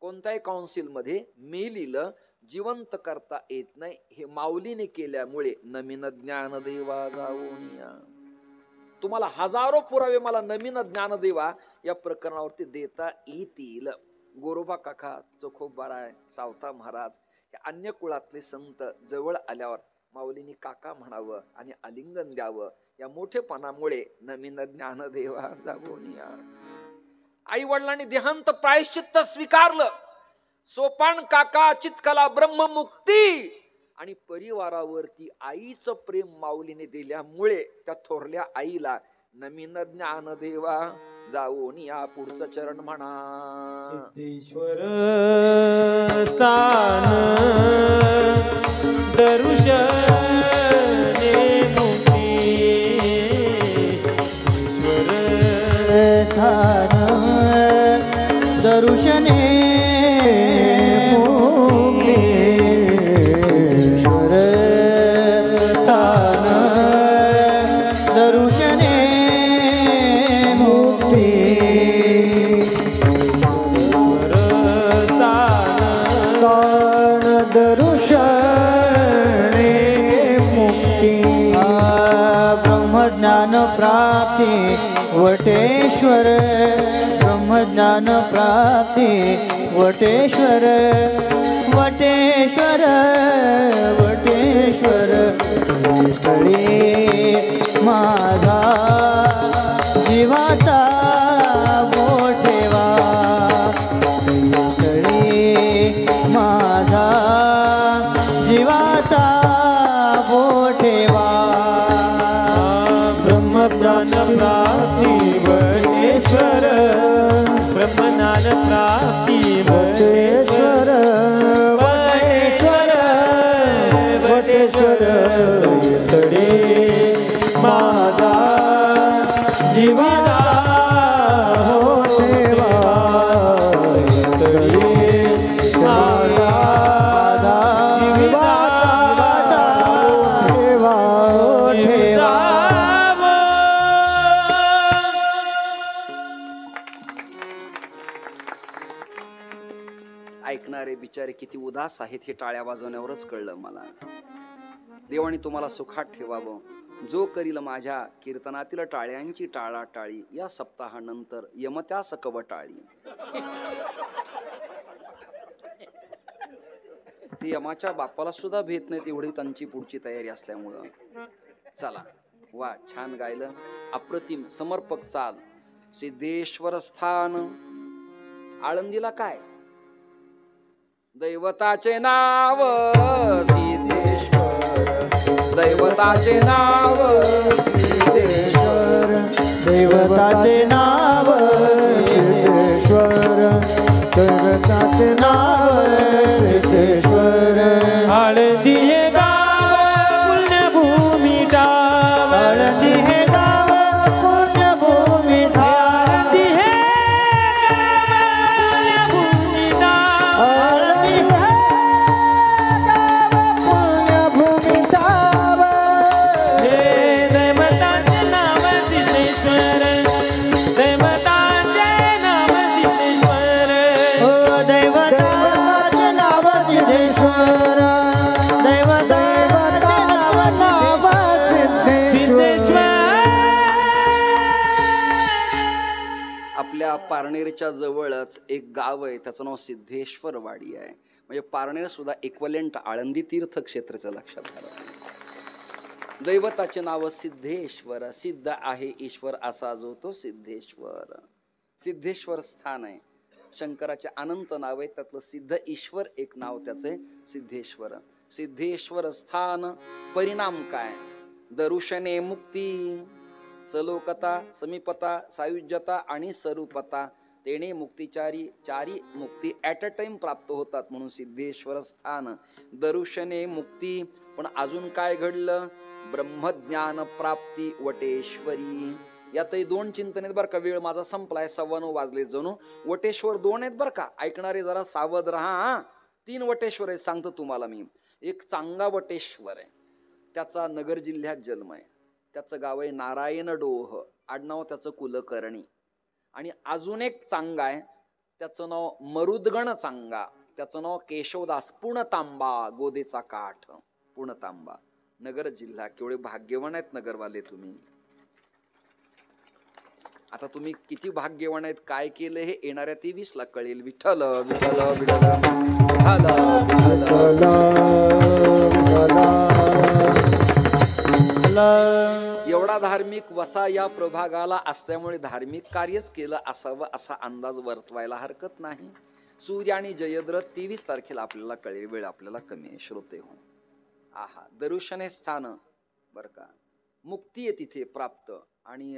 S1: कोणत्याही काउन्सिलमध्ये मेलीलं जिवंत करता येत नाही. हे माऊलीने केल्यामुळे नमीन ज्ञानदेवा जाऊनिया. तुम्हाला हजारो पुरावे मला नमीन ज्ञानदेवा या प्रकरणावरती देता येतील. गोरोबा काका, चोखोबाराय, सावता महाराज हे अन्य कुळातले संत जवळ आल्यावर माऊलींनी काका म्हणावं आणि आलिंगन द्यावं. या मोठेपणामुळे नमीन ज्ञानदेवा जागोनिया. आई वडिलांनी देहांत प्रायश्चित्त स्वीकारलं. सोपान काका चितकला ब्रह्ममुक्ती आणि परिवारावरती आईचं प्रेम माऊलीने दिल्यामुळे त्या थोरल्या आईला नमीन ज्ञानदेवा जाऊन या. पुढचं चरण म्हणा.
S3: सिद्धेश्वर स्थान दरुशने मुक्ती. ईश्वर स्थान दरुशने मुक्ती. ईश्वर स्थान दरुशने मुक्ती.
S2: दरुशने मुक्ती.
S3: ब्रह्मज्ञान प्राप्ती वटेश्वर. ब्रह्मज्ञान प्राप्ती वटेश्वर. वटेश्वर वटेश्वर स्थळी माझा जीवाचा बोठेवा. माझा जीवाचा बोठेवा. ब्रह्मज्ञान प्राप्ती वटेश्वर. ब्रह्मज्ञान प्राप्ती वटेश्वर. वटेश्वर वटेश्वर स्थळे माझा जीवाचा बोठेवा.
S1: ऐकणारे बिचारे किती उदास आहेत हे टाळ्या वाजवण्यावरच कळलं मला. देवाने तुम्हाला सुखात ठेवावं. जो करील माझ्या कीर्तनातील टाळ्यांची टाळाटाळी या सप्ताहानंतर यमत्यास कवटाळी. ते यमाच्या बापाला सुद्धा भेट नाही तेवढी त्यांची पुढची तयारी असल्यामुळं. चला वा, छान गायलं. अप्रतिम समर्पक चाल. सिद्धेश्वर स्थान. आळंदीला काय दैवताचे नाव सिद्धेश्वर. दैवताचे नाव सिद्धेश्वर.
S3: दैवताचे नाव सिद्धेश्वर. दैवताचे नाव सिद्धेश्वर. आळंदी हे गाव पुण्यभूमी
S1: आपल्या पारनेरच्या जवळच एक गाव आहे, त्याचं नाव सिद्धेश्वरवाडी आहे. म्हणजे पारनेर सुद्धा इक्वलेंट आळंदी तीर्थक्षेत्राचं लक्षात घाला. दैवताचे नाव सिद्धेश्वर. सिद्ध आहे ईश्वर असा जो तो सिद्धेश्वर. सिद्धेश्वर स्थान आहे. शंकराचे अनंत नाव आहे, त्यातलं सिद्ध ईश्वर एक नाव त्याचे सिद्धेश्वर. सिद्धेश्वर स्थान परिणाम काय? दरुशने मुक्ती, सलोकता, समीपता, सायुज्यता आणि स्वरूपता. तेणे मुक्तिचारी चारी मुक्ती ॲट अ टाइम प्राप्त होतात, म्हणून सिद्धेश्वर स्थान. दरुशने मुक्ती. पण अजून काय घडलं? ब्रह्मज्ञान प्राप्ती वटेश्वरी. यातही दोन चिंतन आहेत बरं का. वेळ माझा संपलाय, 9:15 वाजले जणू. वटेश्वर दोन आहेत बरं का, ऐकणारे जरा सावध राहा. 3 वटेश्वर आहेत सांगतो तुम्हाला मी. एक चांगा वटेश्वर आहे, त्याचा नगर जिल्ह्यात जन्म आहे. त्याचं गाव आहे नारायण डोह, आडनाव त्याचं कुलकर्णी. आणि अजून एक चांगा आहे, त्याचं नाव मरुदगण चांगा, त्याचं नाव केशवदास. पुणतांबा, गोदेचा काठ, पुणतांबा, नगर जिल्हा. केवढे भाग्यवान आहेत नगरवाले तुम्ही. आता तुम्ही किती भाग्यवान आहेत, काय केलं हे येणाऱ्या 23ला कळेल. विठ्ठल विठ्ठल विठ्ठल एवढा धार्मिक वसा या प्रभागाला असल्यामुळे धार्मिक कार्यच केलं असावं असा अंदाज वर्तवायला हरकत नाही. सूर्य आणि जयद्रथ 23 तारखेला आपल्याला कळेल. वेळ आपल्याला कमी आहे श्रोते हो. आहा, दरुशने स्थान बर का. मुक्ती आहे तिथे प्राप्त आणि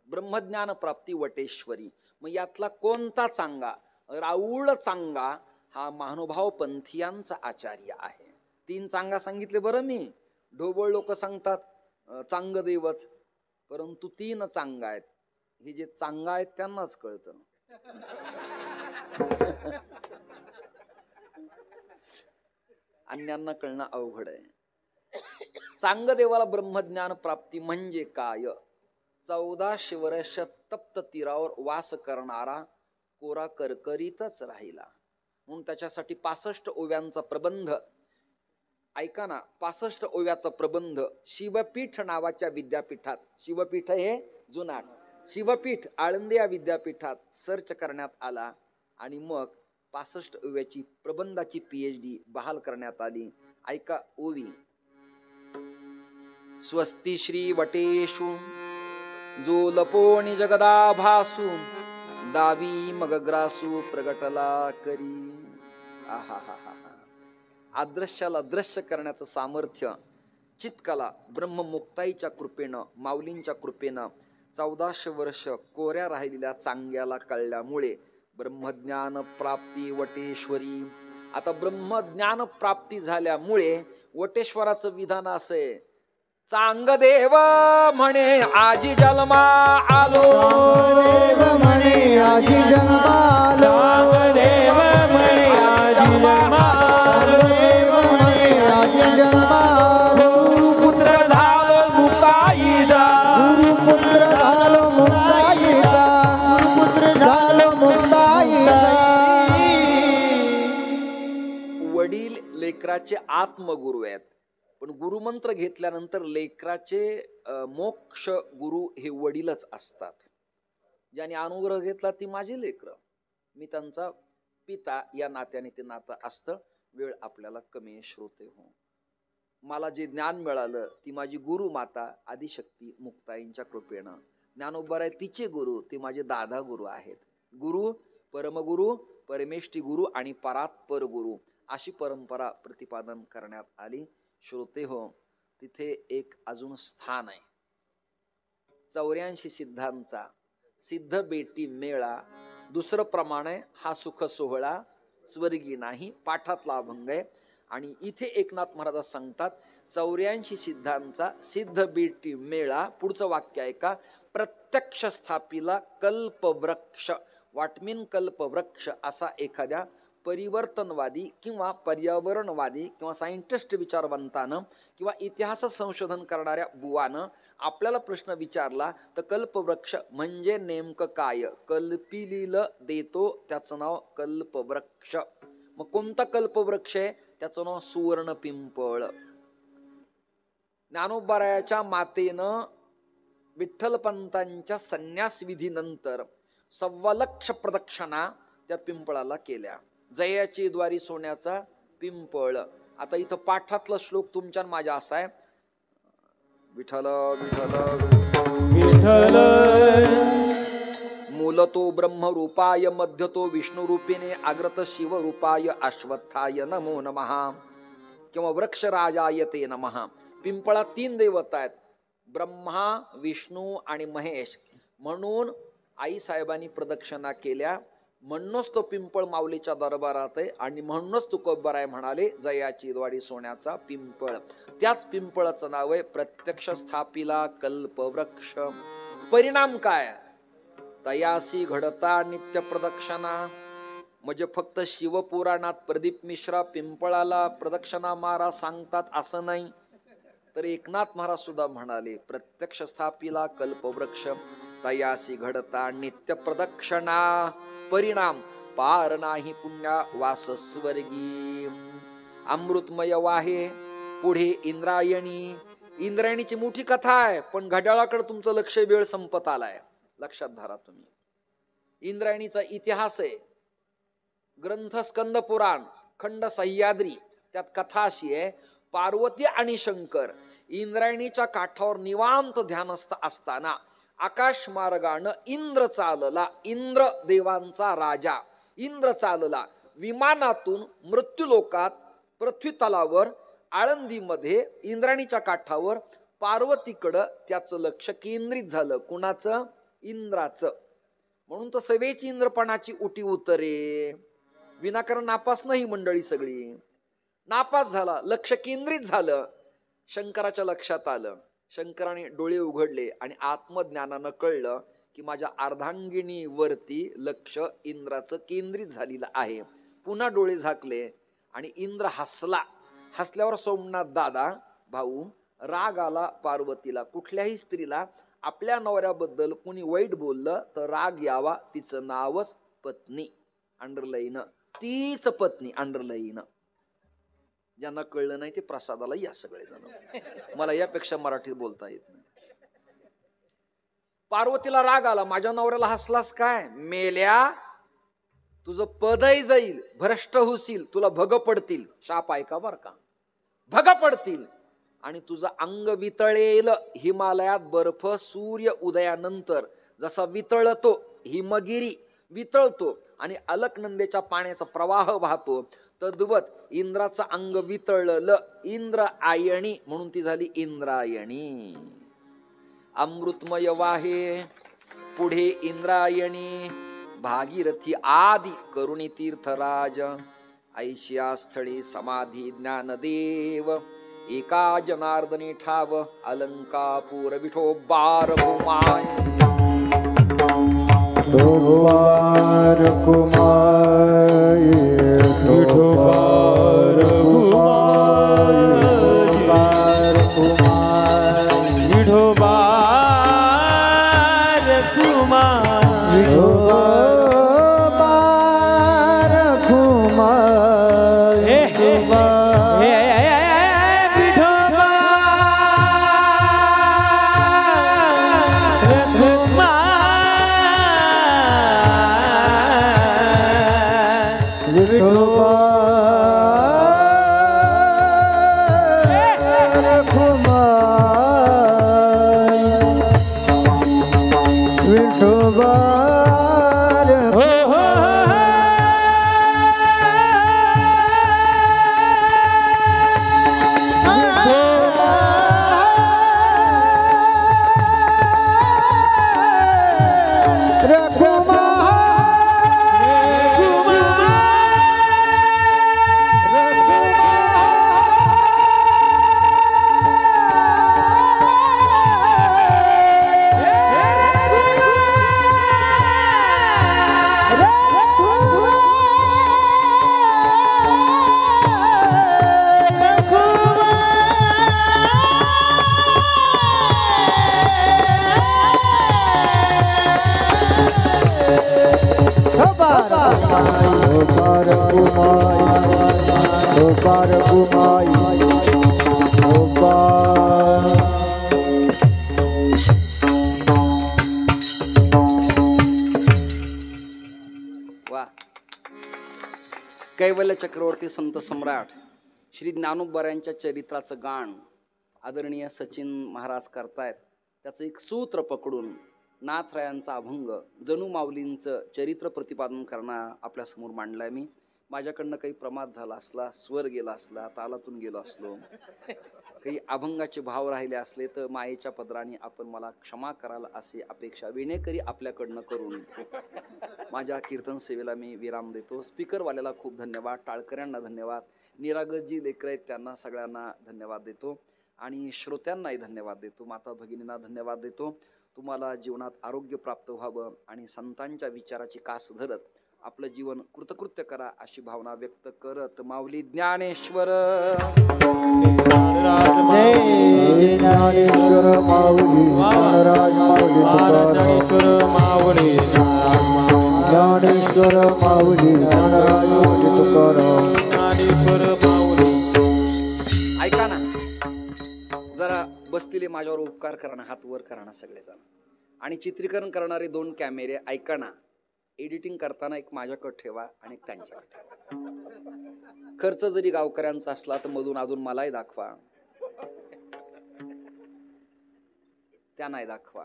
S1: ब्रह्मज्ञान प्राप्ती वटेश्वरी. मग यातला कोणता चांगा? राऊळ चांगा हा महानुभाव पंथीयांचा आचार्य आहे. 3 चांगा सांगितले बरं मी. ढोबळ लोक सांगतात चांग देवच, परंतु 3 चांगा आहेत. हे जे चांगा आहेत त्यांनाच कळतं. अन्यांना कळणं अवघड आहे. चांग देवाला ब्रह्मज्ञान प्राप्ती म्हणजे काय? 1400 वर्ष तप्त तीरावर वास करणारा कोरा करकरीतच राहिला, म्हणून त्याच्यासाठी 65 ओव्यांचा प्रबंध. ऐका ना, 65 ओव्याचा प्रबंध शिवपीठ नावाच्या विद्यापीठात, शिवपीठ हे जुनाट, शिवपीठ आळंदी या विद्यापीठात सर्च करण्यात आला आणि मग 65 ओव्याची प्रबंधाची PhD बहाल करण्यात आली. ऐका ओवी. स्वस्ती श्री वटेषु जो लपोणी जगदाभासू, दावी मगग्रासू प्रगटला करी. आहा हा हा. अदृश्याला दृश्य करण्याचं सामर्थ्य चित्कला ब्रह्ममुक्ताईच्या कृपेनं, माऊलींच्या कृपेनं 1400 वर्ष कोऱ्या राहिलेल्या चांग्याला कळल्यामुळे ब्रह्मज्ञान प्राप्ती वटेश्वरी. आता ब्रह्मज्ञान प्राप्ती झाल्यामुळे वटेश्वराचं विधान असे, चांग देव म्हणे आजी जन्मा आलो,
S2: देव म्हणे आजी जन्मा आलो,
S3: देव म्हणे आजी जन्मा आलो,
S2: देव म्हणे आजी जन्मा आलो.
S1: गुरुपुत्र झालो मुक्ताईचा,
S2: गुरुपुत्र झालो मुक्ताईचा, गुरुपुत्र झालो मुक्ताईचा.
S1: वडील लेकराचे आत्मगुरु आहेत, पण गुरुमंत्र घेतल्यानंतर लेकराचे मोक्ष गुरु हे वडीलच असतात. ज्याने अनुग्रह घेतला ती माझी लेकरं, मी त्यांचा पिता या नात्याने ते नातं असतं. वेळ आपल्याला कमी श्रोते हो. मला जे ज्ञान मिळालं ती माझी गुरु माता आदिशक्ती मुक्ताईंच्या कृपेनं. ज्ञानोबा आहे तिचे गुरु, ते माझे दादा गुरु आहेत. गुरु, परमगुरु, परमेष्ठी गुरु आणि परात्पर गुरु अशी परंपरा प्रतिपादन करण्यात आली. श्रोते हो, तिथे एक अजून स्थान आहे 84 सिद्धांचा सिद्ध बेटी मेळा. दुसरं प्रमाण आहे हा सुख सोहळा स्वर्गी नाही, पाठातला अभंग आहे. आणि इथे एकनाथ महाराज सांगतात 84 सिद्धांचा सिद्ध बेटी मेळा. पुढचं वाक्य आहे का, प्रत्यक्ष स्थापिला कल्पवृक्ष. वाटमीन कल्पवृक्ष असा एखाद्या परिवर्तनवादी किंवा पर्यावरणवादी किंवा सायंटिस्ट विचारवंतानं किंवा इतिहास संशोधन करणाऱ्या बुवानं आपल्याला प्रश्न विचारला तर कल्पवृक्ष म्हणजे नेमकं काय? कल्पिलीलं देतो त्याचं नाव कल्पवृक्ष. मग कोणता कल्पवृक्ष आहे? त्याचं नाव सुवर्ण पिंपळ. ज्ञानोबारायाच्या मातेनं विठ्ठलपंतांच्या संन्यास विधीनंतर 1.25 प्रदक्षिणा त्या पिंपळाला केल्या. जयाची द्वारी सोन्याचा पिंपळ. आता इथं पाठातला श्लोक तुमच्या माझ्या असा आहे, विठ्ठल विठ्ठल
S3: विठ्ठल
S1: मूलतो ब्रह्मरूपाय मध्यतो विष्णुरूपिणे अग्रत शिवरूपाय अश्वत्थाय नमो नमः किंवा वृक्षराजाय ते नमः. पिंपळात 3 देवता आहेत, ब्रह्मा विष्णू आणि महेश. म्हणून आई साहेबांनी प्रदक्षिणा केल्या. म्हणूनच तो पिंपळ माऊलीच्या दरबारात आहे आणि म्हणूनच तुकोबाराय म्हणाले जयाची द्वारी सोन्याचा पिंपळ. त्याच पिंपळाचं नाव आहे प्रत्यक्ष स्थापिला कल्पवृक्ष. परिणाम काय? तयासी घडता नित्य प्रदक्षिणा. म्हणजे फक्त शिवपुराणात प्रदीप मिश्रा पिंपळाला प्रदक्षिणा मारा सांगतात असं नाही, तर एकनाथ महाराज सुद्धा म्हणाले प्रत्यक्ष स्थापिला कल्पवृक्ष तयासी घडता नित्य प्रदक्षिणा. परिणाम पार नाही पुण्या वास स्वर्गी. अमृतमय वाहे पुढे इंद्रायणी. इंद्रायणीची मोठी कथा आहे, पण घड्याळाकडे तुमचं लक्ष वेळ संपत आलाय, लक्षात धरा तुम्ही. इंद्रायणीचा इतिहास आहे, ग्रंथ स्कंद पुराण खंड सह्याद्री. त्यात कथा अशी आहे, पार्वती आणि शंकर इंद्रायणीच्या काठावर निवांत ध्यानस्थ असताना आकाश मार्गानं इंद्र चालला. इंद्र देवांचा राजा इंद्र चालला विमानातून मृत्यूलोकात पृथ्वी तलावर आळंदीमध्ये इंद्रायणीच्या काठावर. पार्वतीकडं त्याचं लक्ष केंद्रित झालं. कुणाचं? इंद्राचं. म्हणून तर सवेची इंद्रपणाची उटी उतरे. विनाकारण नापास नाही मंडळी, सगळी नापास झाला. लक्ष केंद्रित झालं. शंकराच्या लक्षात आलं. शंकराने डोळे उघडले आणि आत्मज्ञानानं कळलं की माझ्या अर्धांगिनीवरती लक्ष इंद्राचं केंद्रित झालेलं आहे. पुन्हा डोळे झाकले आणि इंद्र हसला. हसल्यावर सोमनाथ दादा भाऊ राग आला पार्वतीला. कुठल्याही स्त्रीला आपल्या नवऱ्याबद्दल कुणी वाईट बोललं तर राग यावा. तिचं नावच पत्नी, अंडरलाईन, तीच पत्नी, अंडरलाईन. ज्यांना कळलं नाही ते प्रसादाला या सगळे जण. मला यापेक्षा मराठीत बोलता येत नाही. पार्वतीला राग आला, माझ्या नवऱ्याला हसलास काय? मेल्या, तुझं पदही जाईल, भ्रष्ट होशील, तुला भग पडतील. शाप ऐका बर का, भग पडतील आणि तुझं अंग वितळेल. हिमालयात बर्फ सूर्य उदयानंतर जसा वितळतो, हिमगिरी वितळतो आणि अलकनंदेच्या पाण्याचा प्रवाह वाहतो, तद्वत इंद्राचं अंग वितळलं. इंद्र आयणी म्हणून ती झाली इंद्रायणी. अमृतमय वाहे पुढे इंद्रायणी. भागीरथी आदि करुणी तीर्थराज. ऐशिया स्थळी समाधी ज्ञानदेव. एका जनार्दनी ठाव अलंकापूर विठोबार भूमाय.
S2: विठोबार कुमार
S3: विठोबार
S2: कुमार
S3: विठोबार कुमार
S2: विठोबार कुमार
S3: हे हे हे
S1: चक्रवर्ती संत सम्राट श्री ज्ञानोबरायांच्या चरित्राचं गाण आदरणीय सचिन महाराज करतायत. त्याचं एक सूत्र पकडून नाथरायांचा अभंग जणू माऊलींचं चरित्र प्रतिपादन करणार आपल्यासमोर मांडलाय मी. माझ्याकडनं काही प्रमाद झाला असला, स्वर गेला असला, तालातून गेलो असलो, काही अभंगाचे भाव राहिले असले तर मायेच्या पदराने आपण मला क्षमा कराल अशी अपेक्षा विनेकरी आपल्याकडनं करून माझ्या कीर्तन सेवेला मी विराम देतो. स्पीकरवाल्याला खूप धन्यवाद, टाळकऱ्यांना धन्यवाद, निरागस जी लेकरं आहेत त्यांना सगळ्यांना धन्यवाद देतो आणि श्रोत्यांनाही धन्यवाद देतो, माता भगिनींना धन्यवाद देतो. तुम्हाला जीवनात आरोग्य प्राप्त व्हावं आणि संतांच्या विचाराची कास धरत आपलं जीवन कृतकृत्य करा अशी भावना व्यक्त करत माऊली ज्ञानेश्वर
S2: ज्ञानेश्वर माऊली ज्ञानराज माऊली
S3: ज्ञानेश्वर माऊली
S2: ज्ञानेश्वर माऊली ज्ञानराज माऊली तुकाराम
S3: ज्ञानेश्वर माऊली.
S1: ऐका ना, जरा बसलेले माझ्यावर उपकार करा ना, हात वर करा ना सगळेजण. आणि चित्रीकरण करणारे 2 कॅमेरे ऐका ना, एडिटिंग करताना एक माझ्याकडे ठेवा आणि एक त्यांच्याकडे ठेवा. खर्च जरी गावकऱ्यांचा असला तर मधून अजून मलाही दाखवा, त्यांनाही दाखवा.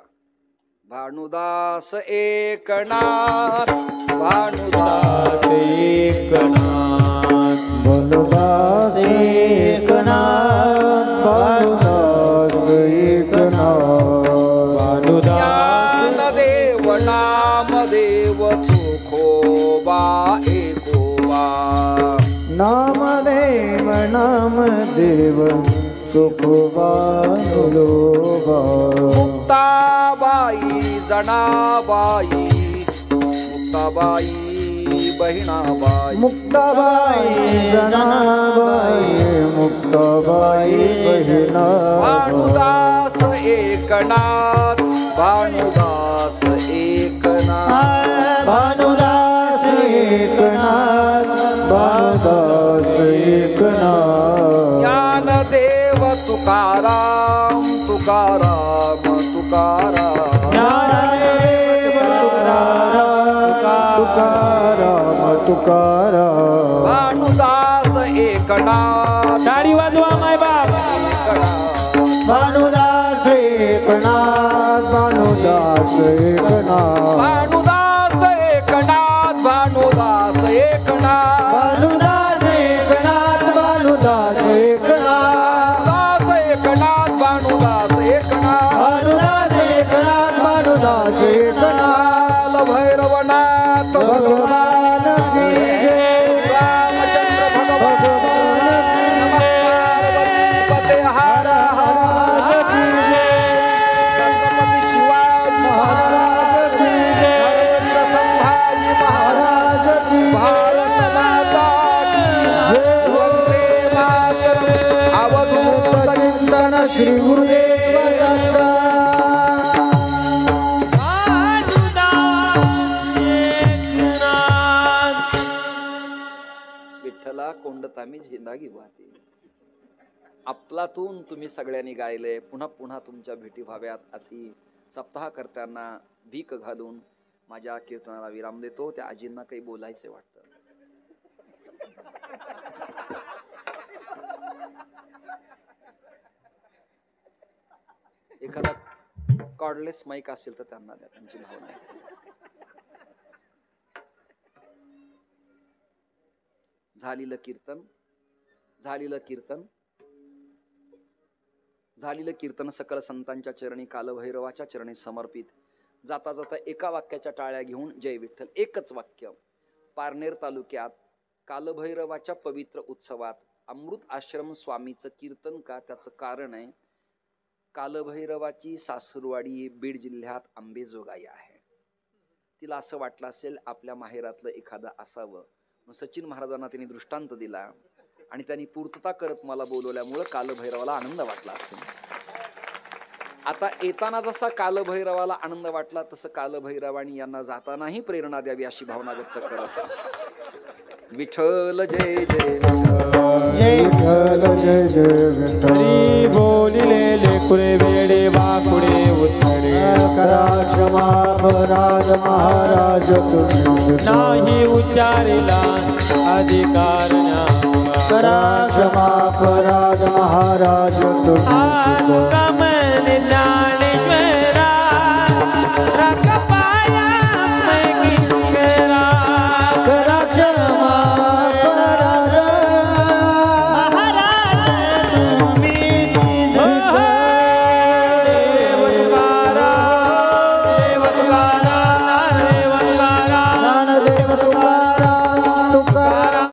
S1: भानुदास एकनाथ भानुदास
S3: एकनाथ
S2: भानुदास एकनाथ भानुदास एकनाथ
S1: ज्ञानदेव नामदेव तुकोबा एकोबा
S2: नामदेव नामदेव तुकोबा लोबा
S1: मुक्ताबाई जनाबाई मुक्ताबाई बहिणाबाई
S2: मुक्ताबाई जनाबाई मुक्ताबाई बहिणा
S1: भानुदास एकनाथ भानुदास एकनाथ
S2: भानुदास एकनाथ भानुदास एकनाथ
S1: ज्ञानदेव तुकाराम तुकाराम तुकाराम
S2: ज्ञानदेव तुकाराम तुकाराम
S1: भानुदास एकनाथ
S3: टाळी वाजवा माय बाप.
S1: एकनाथ
S2: भानुदास एकनाथ भानुदास एकनाथ
S1: भानुदास एकनाथ भानुदास एकनाथ
S2: भानुदास एकनाथ भानुदास एकनाथ
S1: दास एकनाथ भानुदास एकनाथ
S2: भानुदास एकनाथ भानुदास एकनाथ
S1: भैरवनाथ
S2: भगवान की जय
S1: रामचंद्र
S2: भगवान की
S1: नमस्कार पते हर हर छत्रपती शिवाजी महाराज
S2: की जय
S1: नरेंद्र संभाजी महाराज
S2: महाराज की
S1: भारत माता की जय वंदे मातरम अवधूत
S2: चिंतन श्री गुरुदेव दत्त
S1: विठ्ठला कोंडतामी झेंडागी वाहते. आपलातून तुम्ही सगळ्यांनी गायले, पुन्हा पुन्हा तुमच्या भेटी व्हाव्यात अशी सप्ताह करताना भीक घालून माझ्या कीर्तनाला विराम देतो. त्या आजींना काही बोलायचे वाटतं. एखादा कॉर्डलेस माईक असेल तर त्यांना द्या, त्यांची भावना आहे. झालेलं कीर्तन झालेलं कीर्तन झालेलं कीर्तन सकल संतांच्या चरणी कालभैरवाच्या चरणी समर्पित. जाता जाता एका वाक्याच्या टाळ्या घेऊन जय विठ्ठल. एकच वाक्य. पारनेर तालुक्यात कालभैरवाच्या पवित्र उत्सवात अमृत आश्रम स्वामीचं कीर्तन का, त्याचं कारण आहे कालभैरवाची सासूरवाडी बीड जिल्ह्यात आंबेजोगाई आहे. तिला असं वाटलं असेल आपल्या माहेरातलं एखादं असावं. सचिन महाराजांना त्यांनी दृष्टांत दिला आणि त्यांनी पूर्तता करत मला बोलवल्यामुळं कालभैरवाला आनंद वाटला असेल. आता येताना जसा कालभैरवाला आनंद वाटला तसं कालभैरवानी यांना जातानाही प्रेरणा द्यावी अशी भावना व्यक्त करत विठ्ठल जय जय
S2: विठ्ठल जय जय विठ्ठल
S3: बोलिले लेकुरे वेडे वाकुडे उत्तरे
S2: करा क्षमा अपराध महाराज तुम्ही
S3: नाही उच्चारिला अधिकार
S2: करा क्षमा पराध महाराज तुझी
S3: मुका